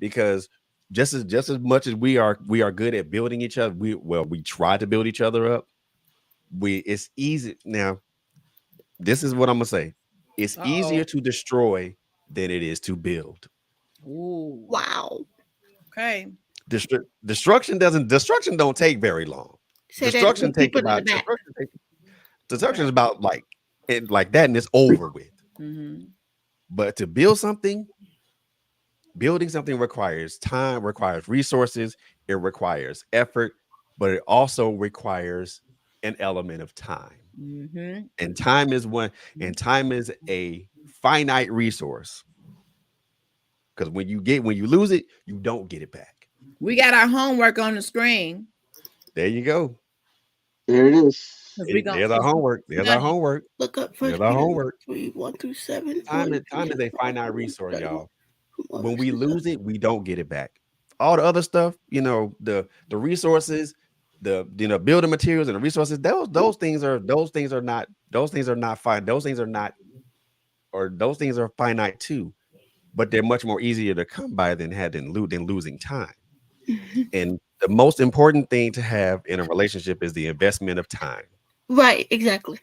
because just as much as we are good at building each other, we try to build each other up. It's easy now. This is what I'm gonna say. It's easier to destroy than it is to build. Ooh. Wow. Okay. Destruction don't take very long. Say that Destruction to takes people in about the back. destruction is about like that, and it's over with. Mm-hmm. But to building something requires time, requires resources, it requires effort, but it also requires an element of time. Mm-hmm. And time is a finite resource. Because when you lose it, you don't get it back. We got our homework on the screen. There you go. There it is. There's our homework. There's our homework. Look up There's First our Peter homework. 3:1-7. Time is a finite resource, y'all. When we lose it, we don't get it back. All the other stuff, the resources, the building materials and the resources, those things are finite too, but they're much more easier to come by than losing time. And the most important thing to have in a relationship is the investment of time. Right, exactly.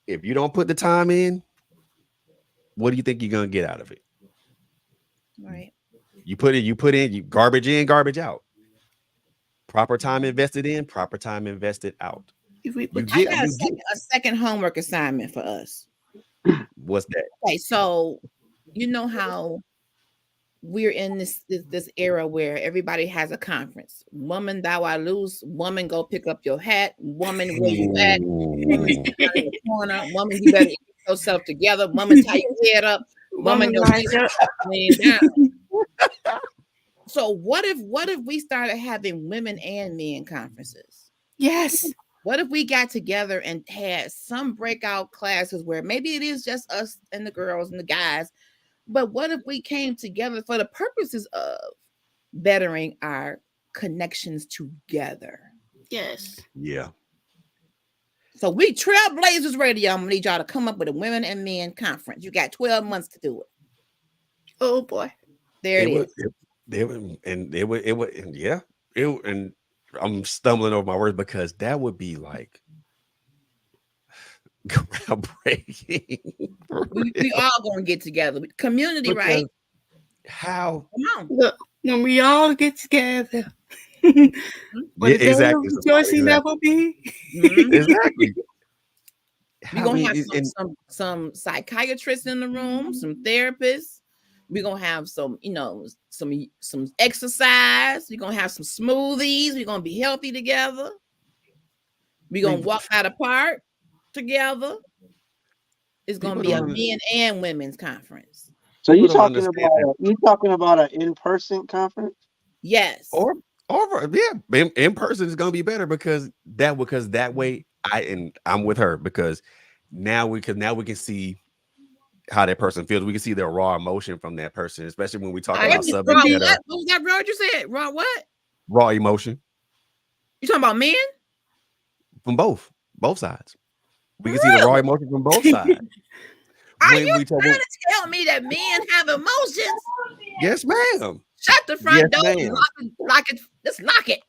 If you don't put the time in, what do you think you're gonna get out of it? Right. You put in, garbage in, garbage out. Proper time invested in, proper time invested out. I got a second homework assignment for us. What's that? Okay, so you know how we're in this era where everybody has a conference. Woman, thou I lose. Woman, go pick up your hat. Woman, where you at? Woman, sit down in the corner. Woman, you better get yourself together. Woman, tie your head up. Woman, don't lean down. So what if we started having women and men conferences? Yes. What if we got together and had some breakout classes where maybe it is just us and the girls and the guys, but what if we came together for the purposes of bettering our connections together? Yes. Yeah. So we Trailblazers Radio, I'm gonna need y'all to come up with a women and men conference. You got 12 months to do it. Oh boy. There it is. And I'm stumbling over my words because that would be like groundbreaking. We all gonna get together. Community, Because right? How? Come on. Look, when we all get together. Yeah, Exactly. exactly. Never be. Mhm. Exactly. We're gonna have some psychiatrists in the room, some therapists. We're gonna have some exercise. We're gonna have some smoothies. We're gonna be healthy together. We're gonna walk out of park together. It's gonna be a men and women's conference. So you're talking about an in-person conference? Yes. Or in person is gonna be better because that way I'm with her, because now we can see how that person feels. We can see their raw emotion from that person, especially when we talk about subjects that are what was that word you said? Raw what? raw emotion You talking about men? from both sides. We can see the raw emotion from both sides. Are When you we talk trying to tell me that men have emotions? Yes, ma'am. Shut the front door Yes, and ma'am. lock it. Let's lock it.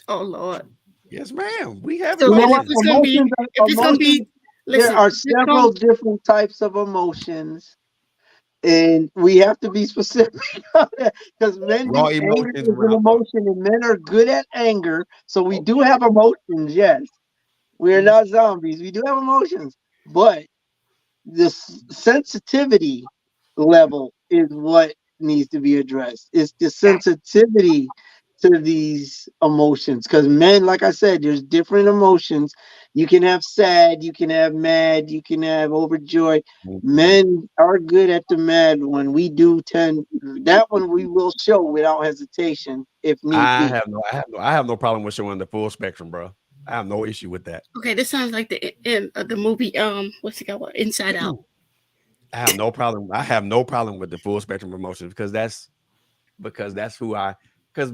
Oh Lord. Yes, ma'am. We have So emotions. if it's gonna be listen, There are several different types of emotions, And we have to be specific because men Raw do, anger emotions is an around. emotion, and men are good at anger. So we do have emotions, yes. We're not zombies. We do have emotions, but the sensitivity level is what needs to be addressed. It's the sensitivity to these emotions, because men, like I said, there's different emotions. You can have sad, you can have mad, you can have overjoyed. Men are good at the mad one. We do tend that one. We will show without hesitation if need I be. have no problem with showing the full spectrum, bro. I have no issue with that. Okay, this sounds like the movie. What's it called? Inside Out. I have no problem. I have no problem with the full spectrum of emotions because that's who because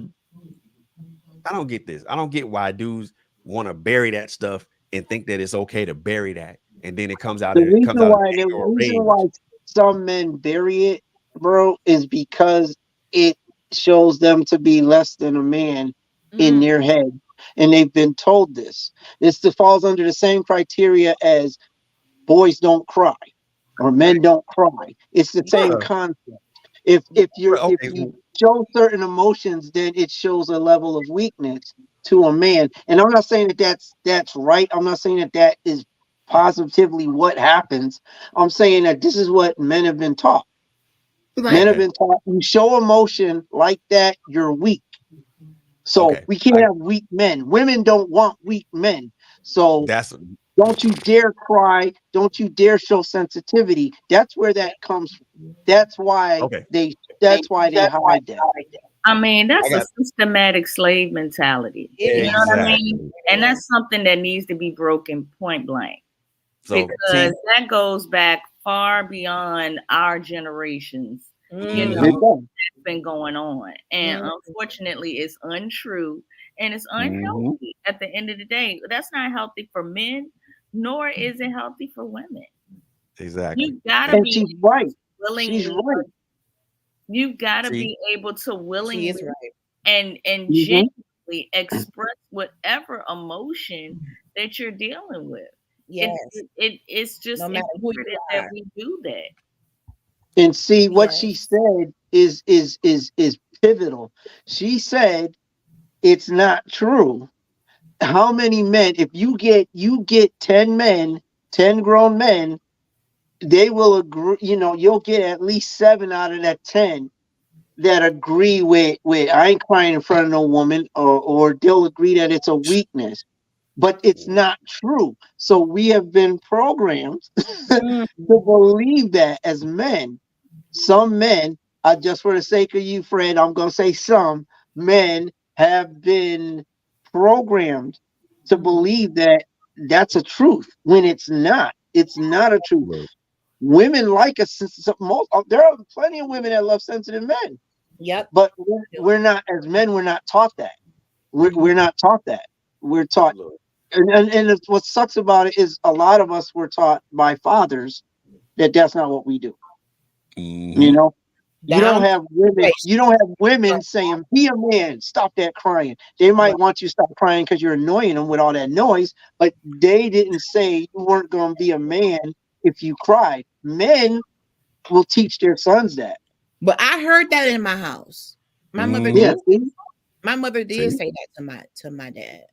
I don't get this. I don't get why dudes want to bury that stuff and think that it's okay to bury that, and then it comes out. The It comes out. reason why some men bury it, bro, is because it shows them to be less than a man in their head, and they've been told this. This falls under the same criteria as boys don't cry or men don't cry. It's the same concept. If you show certain emotions, then it shows a level of weakness to a man. And I'm not saying that that's right. I'm not saying that is positively what happens. I'm saying that this is what men have been taught. Right. Men have been taught, you show emotion like that, you're weak. So we can't have weak men. Women don't want weak men. So don't you dare cry. Don't you dare show sensitivity. That's where that comes from. That's why they hide that. I mean, that's a systematic slave mentality. You know what I mean? And that's something that needs to be broken point blank. So, because that goes back far beyond our generations. You know, it's been going on. And unfortunately, it's untrue and it's unhealthy at the end of the day. That's not healthy for men, nor is it healthy for women. Exactly. You gotta be willing. She's right. You gotta be able to willingly and genuinely express whatever emotion that you're dealing with. Yes, it's just imperative that we do that. And see what she said is pivotal. She said it's not true. How many men, if you get 10 men, 10 grown men, they will agree, you'll get at least 7 out of that 10 that agree with I ain't crying in front of no woman, or they'll agree that it's a weakness. But it's not true. So we have been programmed to believe that as men. Some men, just for the sake of you, Fred, I'm going to say some men have been programmed to believe that that's a truth when it's not. It's not a truth. Right. Women like us. There are plenty of women that love sensitive men. Yep. But we're not, as men, we're not taught that. We're not taught that. We're taught. And what sucks about it is a lot of us were taught by fathers that that's not what we do. You know, you don't have women saying, "Be a man, stop that crying." They might want you to stop crying because you're annoying them with all that noise, but they didn't say you weren't going to be a man if you cried. Men will teach their sons that. But I heard that in my house. My mother did. My mother did say that to my dad.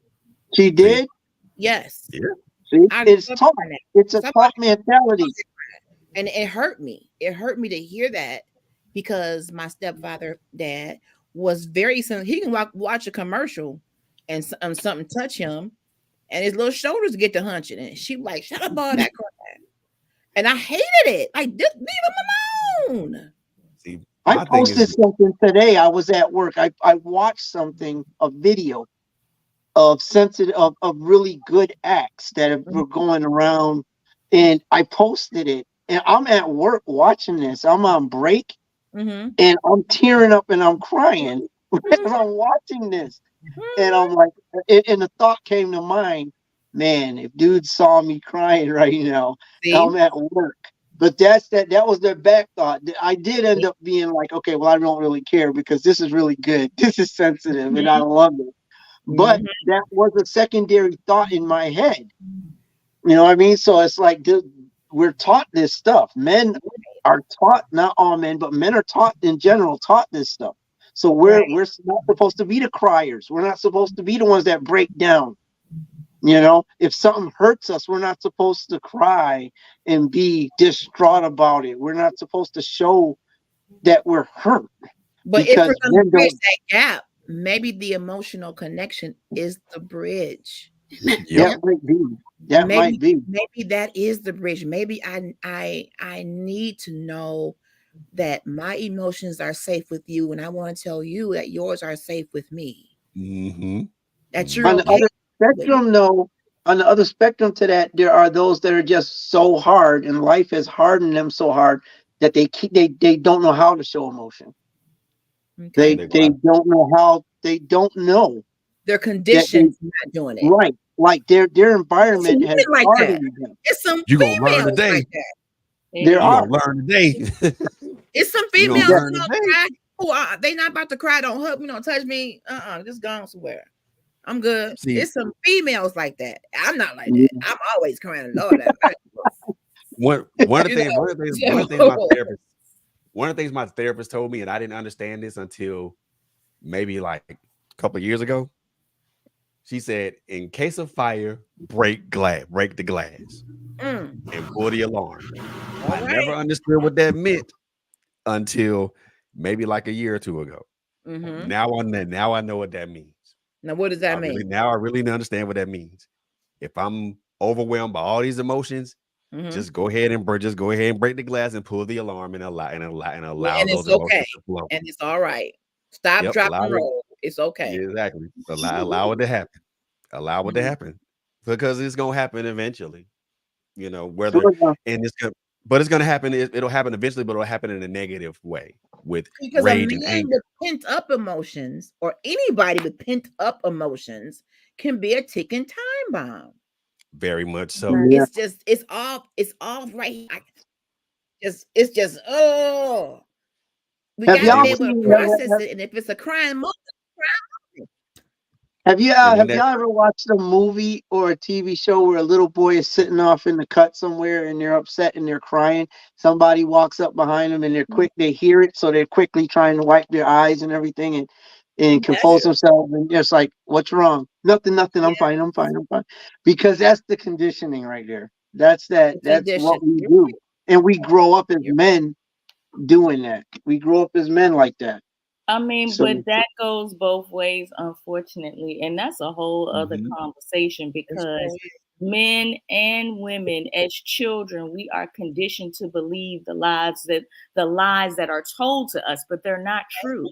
She did. Yes. Yeah. See, it's taught. It's a taught mentality. And it hurt me. It hurt me to hear that, because my stepfather dad was very sensitive. He can watch a commercial and something touch him, and his little shoulders get to hunching, and she like, "Shut up, all that crap." And I hated it. Like, just leave him alone. See, I posted something today. I was at work. I watched a video of of really good acts that were going around, and I posted it. And I'm at work watching this. I'm on break, and I'm tearing up and I'm crying as I'm watching this. And I'm like, and the thought came to mind, man, if dudes saw me crying right now, I'm at work. But that was their back thought. I did end up being like, okay, well, I don't really care because this is really good. This is sensitive, and I love it. But that was a secondary thought in my head. You know what I mean? So it's like, we're taught this stuff. Men are taught, not all men, but men are taught in general, taught this stuff. So we're not supposed to be the criers. We're not supposed to be the ones that break down. You know, if something hurts us, we're not supposed to cry and be distraught about it. We're not supposed to show that we're hurt. But if we're going to bridge that gap, maybe the emotional connection is the bridge. That might be. That might be. Maybe that is the bridge. Maybe I need to know that my emotions are safe with you, and I want to tell you that yours are safe with me. Mm-hmm. That you're on the other spectrum, though. On the other spectrum to that, there are those that are just so hard, and life has hardened them so hard that they don't know how to show emotion. Okay. They don't know how. They don't know. They're conditioned not doing it. Right. Like their environment has hardened them. It's some you gonna learn today. Like that. There are. Learn today. It's some females who are they not about to cry. Don't hug me. Don't touch me. Just gone somewhere. I'm good. See, it's some females like that. I'm not like that. I'm always crying. Lord, one of the things my therapist told me, and I didn't understand this until maybe like a couple of years ago. She said, "In case of fire, break the glass, and pull the alarm." I never understood what that meant until maybe like a year or two ago. Mm-hmm. Now I know what that means. Now, what does that mean? Now I really understand what that means. If I'm overwhelmed by all these emotions, just go ahead and break the glass and pull the alarm and allow and those it's okay to flow. And it's all right. Stop, drop, and roll. It's okay. Exactly. Allow it to happen. Allow it to happen, because it's gonna happen eventually. You know, whether but it's gonna happen. It'll happen eventually, but it'll happen in a negative way with rage and anger. With pent up emotions, or anybody with pent up emotions, can be a ticking time bomb. Very much so. Yeah. It's off right. It's just we gotta be able to process it, and if it's a crying moment, Have y'all ever watched a movie or a TV show where a little boy is sitting off in the cut somewhere and they're upset and they're crying? Somebody walks up behind them and they hear it, so they're quickly trying to wipe their eyes and everything and compose themselves, and just like, what's wrong? Nothing. I'm fine. Because that's the conditioning right there. That's what we do. And we grow up as men doing that. We grow up as men like that. I mean, but that goes both ways, unfortunately. And that's a whole other conversation, because men and women as children, we are conditioned to believe the lies that are told to us, but they're not true.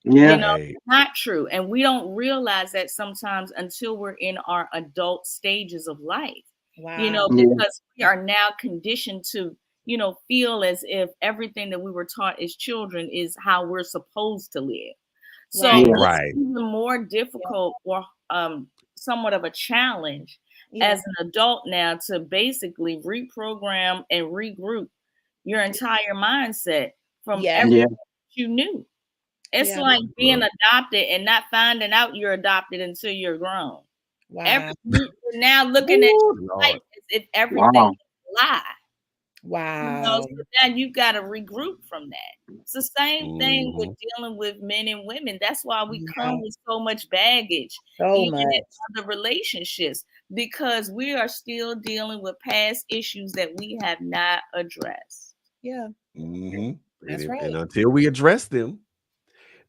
Yeah. You know, not true. And we don't realize that sometimes until we're in our adult stages of life. Wow. You know, because we are now conditioned to, you know, feel as if everything that we were taught as children is how we're supposed to live. So it's even more difficult or somewhat of a challenge as an adult now to basically reprogram and regroup your entire mindset from everything you knew. It's like being adopted and not finding out you're adopted until you're grown. Wow. Now looking at your life as if everything is a lie. Wow. You know, so now you got to regroup from that. It's the same thing with dealing with men and women. That's why we come with so much baggage in other relationships, because we are still dealing with past issues that we have not addressed. Yeah. That's right. And until we address them,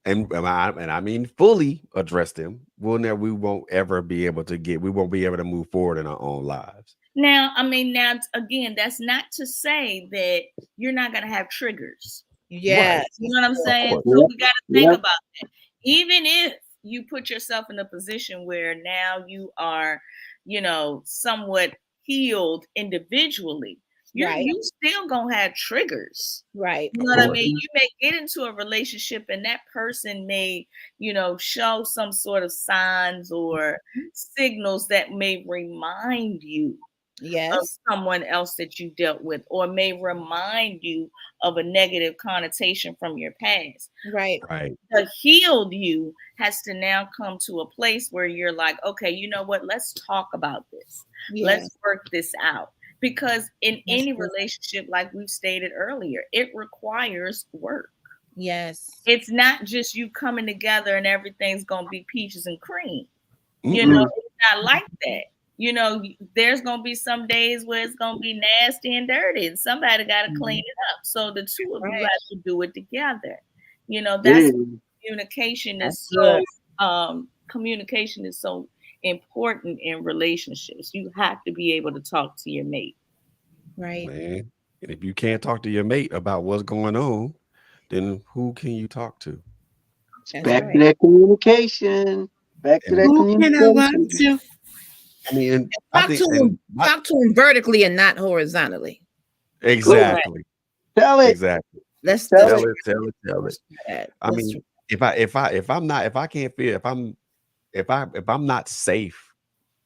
and I mean fully address them, we won't be able to move forward in our own lives. Now, I mean, again, that's not to say that you're not going to have triggers. Yes. You know what I'm saying? So we got to think about that. Even if you put yourself in a position where now you are, you know, somewhat healed individually, you still going to have triggers. Right. You know what I mean? You may get into a relationship and that person may, you know, show some sort of signs or signals that may remind you of someone else that you dealt with, or may remind you of a negative connotation from your past. Right. The healed you has to now come to a place where you're like, okay, you know what? Let's talk about this. Let's work this out. because in That's any good. relationship, like we've stated earlier, it requires work. Yes. It's not just you coming together and everything's gonna be peaches and cream. You Mm-mm. know, it's not like that. You know, there's gonna be some days where it's gonna be nasty and dirty, and somebody got to clean it up. So the two of you Right. have to do it together. You know, Yeah. that's communication That's is good. so communication is so important in relationships. You have to be able to talk to your mate. Right. Man. And if you can't talk to your mate about what's going on, then who can you talk to? That's Back to right. that communication. Back to And that Who can I run communication. to? I mean, I Talk think, to and him. Talk to him vertically and not horizontally. exactly, Tell it. exactly. Let's Tell Tell it. it, tell it, tell it. that. I mean, if I can't feel, if I'm not safe,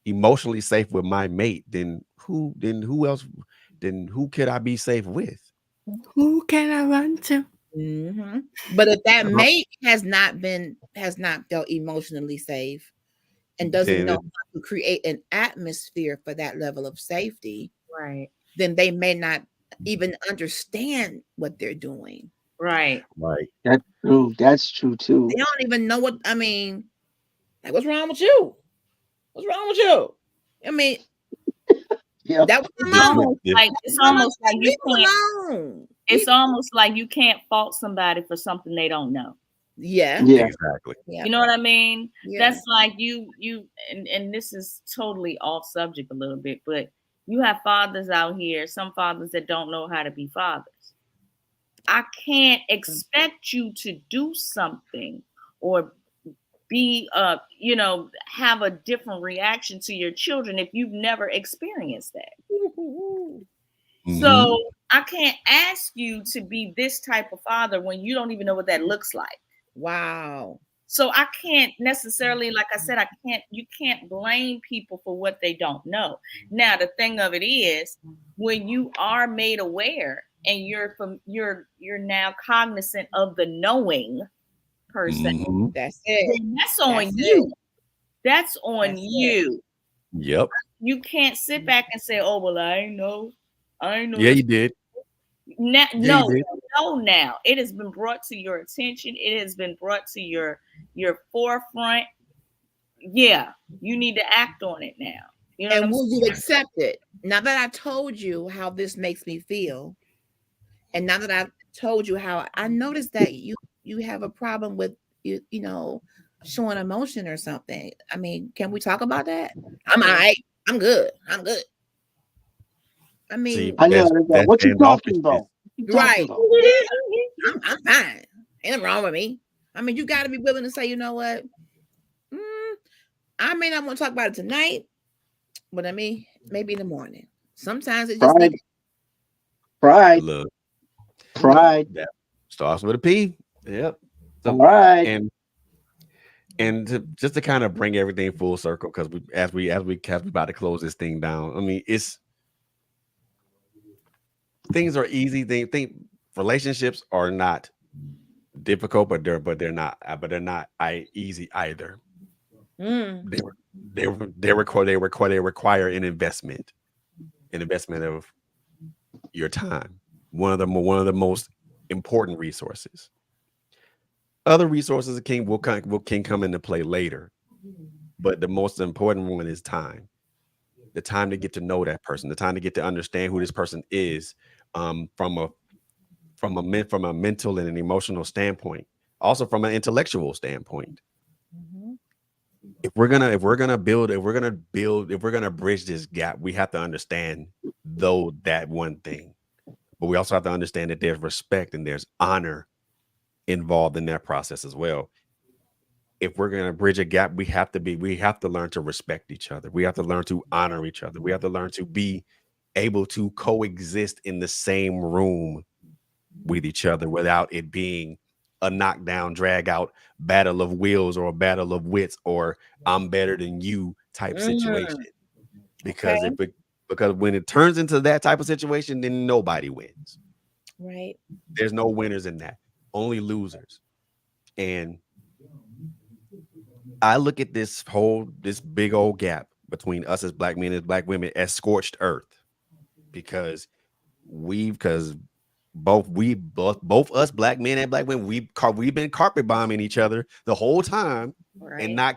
emotionally safe with my mate, then who else, then who could I be safe with? Who can I run to? Mhm. But if that Uh-huh. mate has not felt emotionally safe and doesn't Then know how to create an atmosphere for that level of safety, Right. then they may not even understand what they're doing. Right. right. That's true. That's true too. They don't even know what I mean. Like, what's wrong with you? What's wrong with you? I mean, Yeah. that was It's Yeah, almost yeah. like you leave them can't. alone. It's almost like you can't fault somebody for something they don't know. Yeah. Yeah. Exactly. Yeah. You know what I mean? Yeah. That's like you and this is totally off subject a little bit, but you have fathers out here, some fathers that don't know how to be fathers. I can't expect you to do something or be have a different reaction to your children if you've never experienced that. Mhm. So I can't ask you to be this type of father when you don't even know what that looks like. Wow. So I can't necessarily, like I said, you can't blame people for what they don't know. Now, the thing of it is, when you are made aware and you're now cognizant of the knowing person, Mhm. That's it. then that's on That's you. it. That's on That's it. you. Yep. You can't sit back and say, "Oh well, I ain't know." Yeah, this." you did. Now, Yeah, no, you did. no. Now it has been brought to your attention. It has been brought to your forefront. Yeah, you need to act on it now. You know what And I'm will saying? you accept it? Now that I told you how this makes me feel, and now that I've told you how I noticed that you have a problem with you know showing emotion or something. I mean, can we talk about that? I'm all right. I'm good. I'm good. I See, mean, I know. that's What you talking standoffish. about? What you talking right. about? I'm fine. Ain't nothing wrong with me. I mean, you got to be willing to say, you know what? I may not want to talk about it tonight, but I mean, maybe in the morning. Sometimes it just Pride. needs. Pride. Look, Pride. that starts with a P. Yep. So, All right. and just to kind of bring everything full circle, because as we about to close this thing down. I mean, things are easy. Relationships are not difficult, but they're not easy either. They require an investment of your time. One of the most important resources. Other resources can come into play later, but the most important one is time. The time to get to know that person, the time to get to understand who this person is, from a mental and an emotional standpoint, also from an intellectual standpoint. If we're gonna bridge this gap, we have to understand that one thing, but we also have to understand that there's respect and there's honor involved in that process as well. If we're going to bridge a gap, we have to learn to respect each other. We have to learn to honor each other. We have to learn to be able to coexist in the same room with each other without it being a knockdown, drag out battle of wills or a battle of wits or I'm better than you type situation. Because because when it turns into that type of situation, then nobody wins. Right. There's no winners in that, only losers. And I look at this big old gap between us as black men and black women as scorched earth. because both us black men and black women, we've been carpet bombing each other the whole time, Right. and not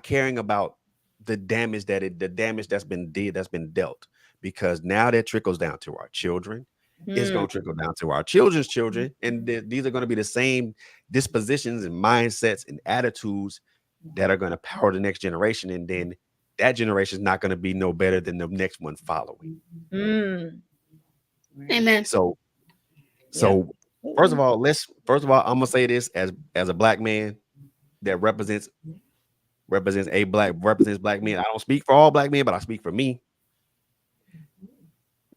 caring about the damage that's been dealt, because now that trickles down to our children. It's going to trickle down to our children's children, and these are going to be the same dispositions and mindsets and attitudes that are going to power the next generation, and then that generation is not going to be no better than the next one following. Amen. So first of all, I'm gonna say this as a black man that represents black men. I don't speak for all black men, but I speak for me.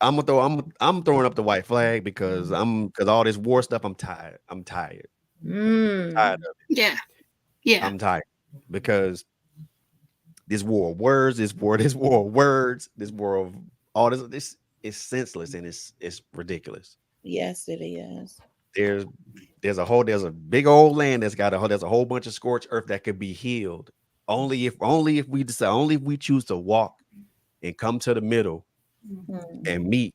I'm throwing up the white flag because all this war stuff, I'm tired. I'm tired. I'm tired of it. Yeah. I'm tired because this war of words, this war of all this is senseless, and it's ridiculous. Yes, it is. There's a big old land there's a whole bunch of scorched earth that could be healed only if we choose to walk and come to the middle and meet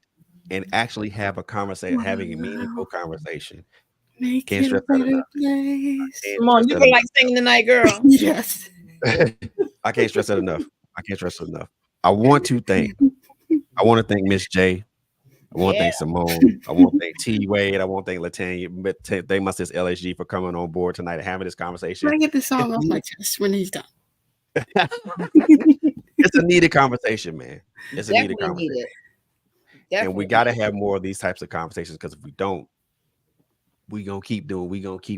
and actually have a conversation, having a meaningful conversation. Make Can't it a stress that better enough. place. Come on, you feel like singing tonight, girl. Yes. I can't stress that enough. I want to thank Miss J. I want to thank Simone. I want to thank T Wade. I want to thank Latanya. But thank my sis LHG for coming on board tonight and having this conversation. I get the song off my chest when he's done. It's a needed conversation, man. It's a needed conversation. And we got to have more of these types of conversations, because if we don't, we're going to keep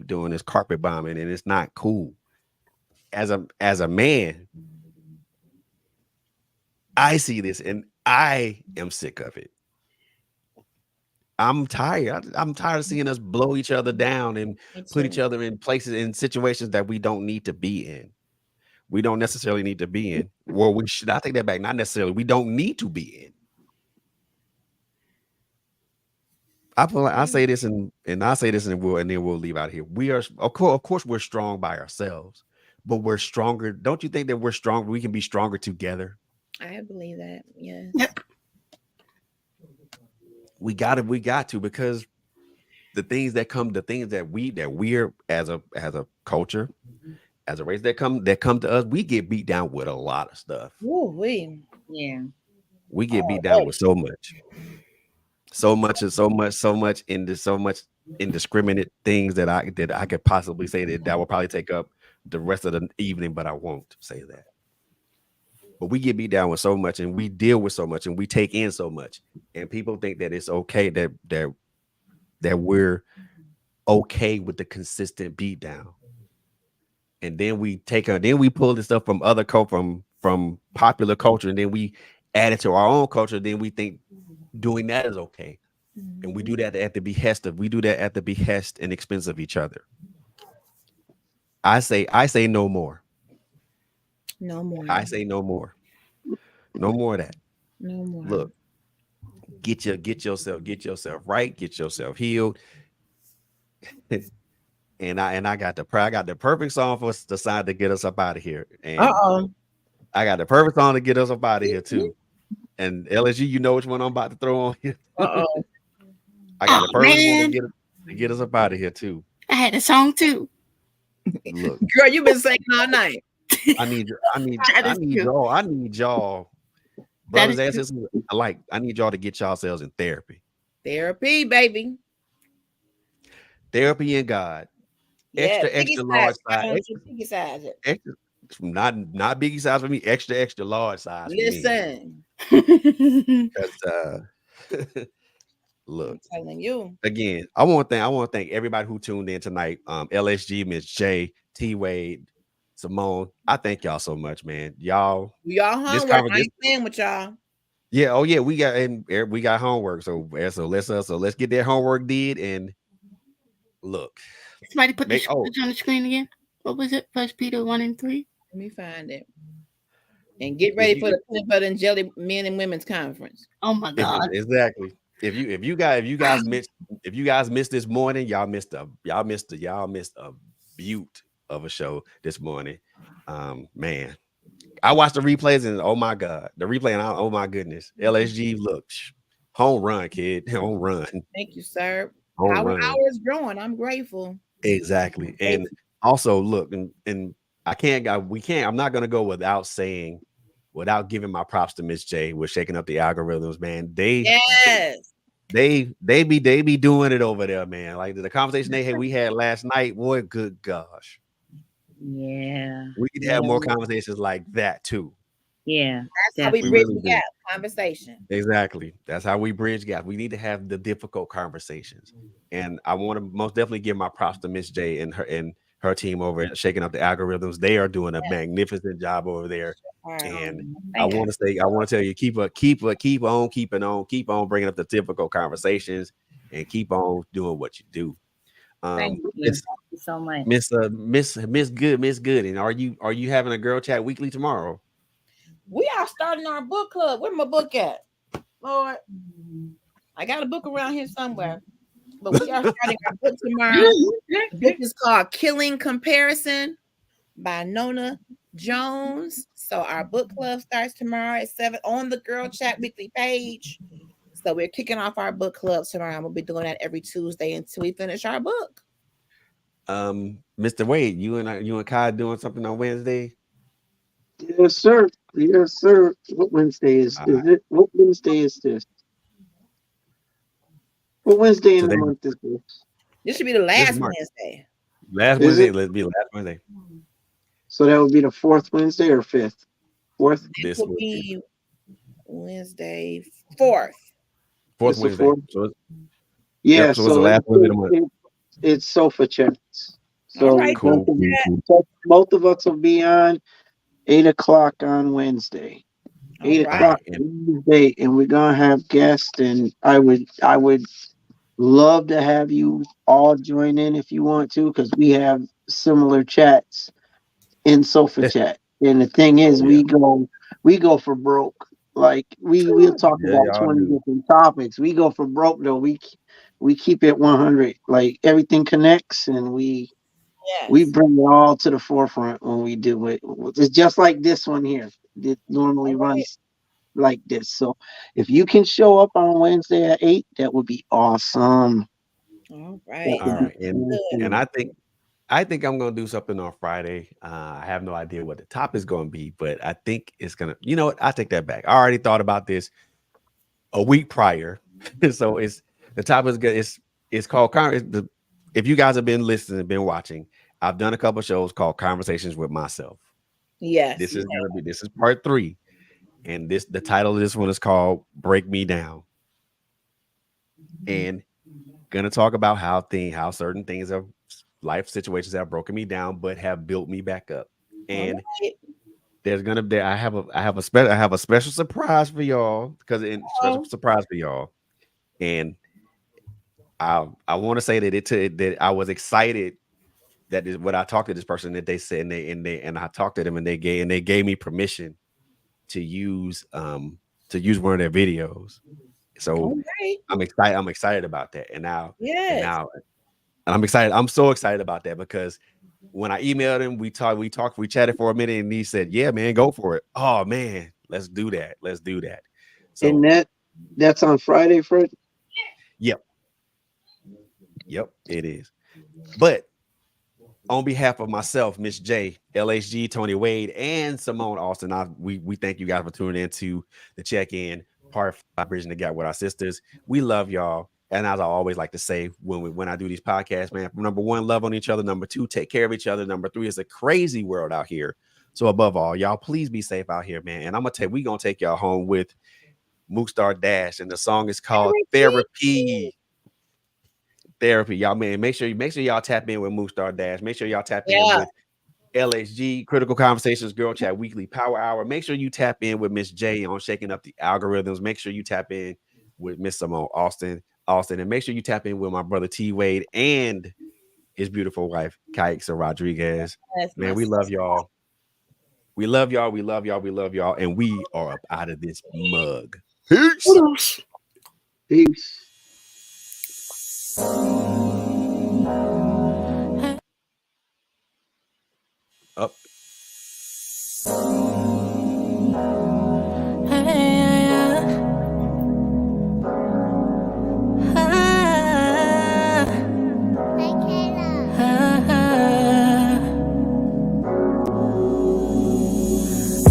doing this carpet bombing, and it's not cool. As a man, I see this and I am sick of it. I'm tired. I'm tired of seeing us blow each other down and put each other in places, in situations that we don't need to be in. We don't necessarily need to be in. Well, we should. I take that back. Not necessarily. We don't need to be in. I feel like I say this and then we'll leave out here. We are, of course, we're strong by ourselves, but we're stronger. Don't you think that we're stronger? We can be stronger together. I believe that. Yes. Yep. We got to, because the things that we're as a culture, as a race that come to us, we get beat down with a lot of stuff. Ooh, we get beat down with so much indiscriminate things that I could possibly say that will probably take up the rest of the evening, but I won't say that. But we get beat down with so much, and we deal with so much, and we take in so much, and people think that it's okay that we're okay with the consistent beat down. And then we pull this stuff from other from popular culture, and then we add it to our own culture. Then we think doing that is okay, and we do that at the behest and expense of each other. I say no more. No more. I say no more. No more of that. No more. Look, get yourself right, get yourself healed. And I got the perfect song for us to decide to get us up out of here. And I got the perfect song to get us up out of here too. And LSU, you know which one I'm about to throw on here. I got the perfect one to get us up out of here too. I had a song too. Look, girl, you've been singing all night. I need y'all, brothers and sisters. I need y'all to get yourselves in therapy. Therapy, baby. Therapy and God. Extra large size. Extra, not biggie size for me. Extra large size. Listen. Because look, I'm telling you again. I want to thank everybody who tuned in tonight. LSG, Miss J, T Wade, Simone. I thank y'all so much, man. Y'all homework. I ain't playing with y'all. Yeah. Oh yeah. We got homework. So let's get that homework did and look. Somebody put the scripture on the screen again. What was it? 1 Peter 1:3. Let me find it. And get ready for the Peanut Butter and Jelly Men and Women's Conference. Oh my God! Exactly. If you guys missed this morning, y'all missed a beaut of a show this morning. Man, I watched the replays and oh my God, the replay and oh my goodness, LSG look, Home run, kid. Home run. Thank you, sir. Home Our run. hour is growing. I'm grateful. Exactly. And also look, and I'm not gonna go without giving my props to Miss J with shaking up the algorithms, man. Yes. They be doing it over there, man. Like the conversation we had last night, boy, good gosh. Yeah. We could have more conversations like that too. Yeah. That's how we bridge really the gap. Conversation. Exactly. That's how we bridge gaps. We need to have the difficult conversations. And I want to most definitely give my props to Miss J and her team over at Shaking Up the Algorithms. They are doing a magnificent job over there. And I want to tell you, keep on keeping on bringing up the difficult conversations and keep on doing what you do. Thank you so much. Miss Good. And are you having a girl chat weekly tomorrow? We are starting our book club. Where my book at? Lord, I got a book around here somewhere. But we are starting our book tomorrow. The book is called Killing Comparison by Nona Jones. So our book club starts tomorrow at 7 on the Girl Chat Weekly page. So we're kicking off our book club tomorrow. We'll be doing that every Tuesday until we finish our book. Mr. Wade, you and Kai doing something on Wednesday? Yes, sir. Yes, sir. What Wednesday is it? What Wednesday is this? What Wednesday in the month is this? This should be the last Wednesday. Last Wednesday. Let's be last Wednesday. So that would be the 4th Wednesday or 5th? 4th? This will be Wednesday 4th. 4th Wednesday. 4th? So yeah, so it's the last Wednesday of the month. It's sofa chats. So cool. Both of us will be on 8 o'clock on Wednesday. 8 o'clock Wednesday, and we're gonna have guests, and I would love to have you all join in if you want to, because we have similar chats in sofa chat. And the thing is, we go for broke. Like we'll talk about 20 different topics. We go for broke though. We keep it 100. Like everything connects, and we bring it all to the forefront when we do it. It's just like this one here. It normally runs like this. So if you can show up on Wednesday at 8, that would be awesome. All right. And I think I'm gonna do something on Friday. I have no idea what the top is gonna be, but I think it's gonna, you know what? I take that back. I already thought about this a week prior. So the top is good. It's called if you guys have been listening and been watching, I've done a couple of shows called Conversations with Myself. Yes. This is part 3. And the title of this one is called Break Me Down. And gonna talk about how certain things of life situations have broken me down, but have built me back up. And there's gonna be I have a special surprise for y'all, And I want to say that I was excited that is what I talked to this person that they said, and I talked to them, and they gave me permission to use one of their videos. So I'm excited about that. And now I'm excited. I'm so excited about that, because when I emailed him, we chatted for a minute, and he said, "Yeah, man, go for it." Oh man, let's do that. So, and that's on Friday, Fred? Yep, it is. But on behalf of myself, Miss J, LHG, Tony Wade, and Simone Austin, we thank you guys for tuning in to the check-in part of Bridging the Gap with our sisters. We love y'all. And as I always like to say when I do these podcasts, man, number 1, love on each other. Number 2, take care of each other. Number 3, it's a crazy world out here. So above all, y'all, please be safe out here, man. And we're going to take y'all home with Mookstar Dash. And the song is called Therapy. Y'all, man. Make sure y'all tap in with Mookstar Dash. Make sure y'all tap in with LHG, Critical Conversations, Girl Chat Weekly Power Hour. Make sure you tap in with Miss J on Shaking Up the Algorithms. Make sure you tap in with Miss Simone Austin, and make sure you tap in with my brother T Wade and his beautiful wife Kaixa Rodriguez. Man, we love y'all. We love y'all. We love y'all. We love y'all. And we are up out of this mug. Peace. Peace. Up.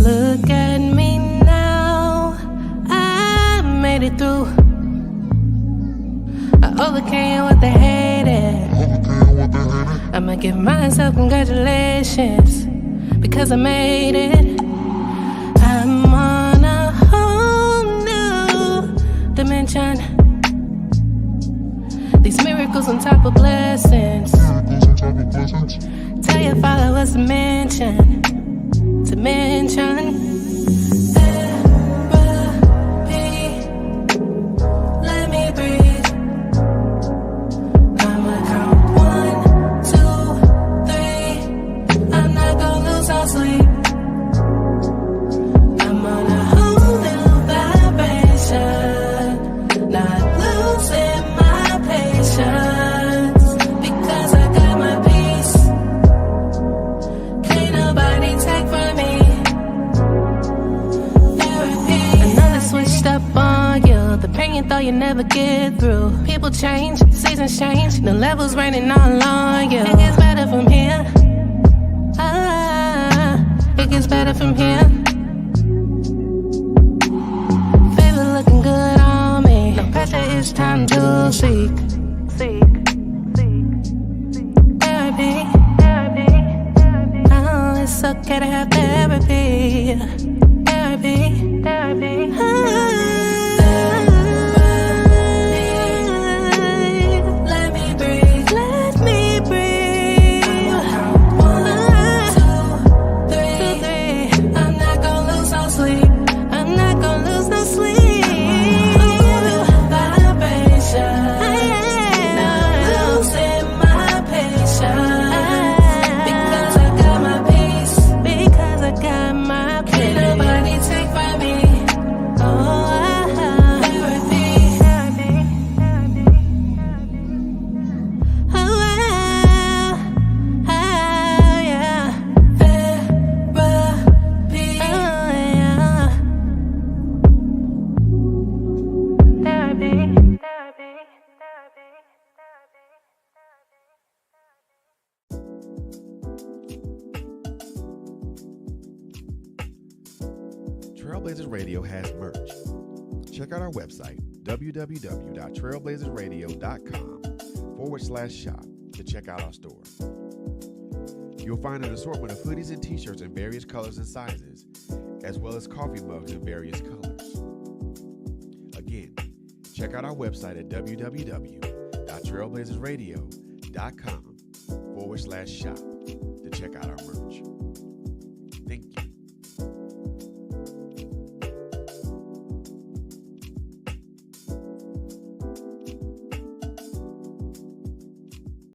Look at me now, I made it through. I overcame what they hated. I'ma give myself congratulations because I made it. I'm on a whole new dimension. These miracles on top of blessings. Tell your followers to mention. Therapy, let me breathe. I'ma count 1, 2, 3. I'm not gonna lose all sleep. I'm on a whole new vibration, not losing my patience because I got my peace. Can't nobody take from me. Therapy. Another switched up on you. The pain you thought you never get through. People change, seasons change. The levels raining all on you. It gets better from here. It gets better from here. Favor looking good on me. No pressure, it's time to seek. Therapy. Oh, it's okay to have therapy. Therapy. Let me breathe. 1, 2, 3. I'm not gonna lose no sleep. Vibration. Not losing my patience because I got my peace. Can't nobody take from me. Therapy. Trailblazers Radio has merch. Check out our website, www.trailblazersradio.com/shop to check out our store. You'll find an assortment of hoodies and t-shirts in various colors and sizes, as well as coffee mugs in various colors. Again, check out our website at www.trailblazersradio.com/shop to check out our merch.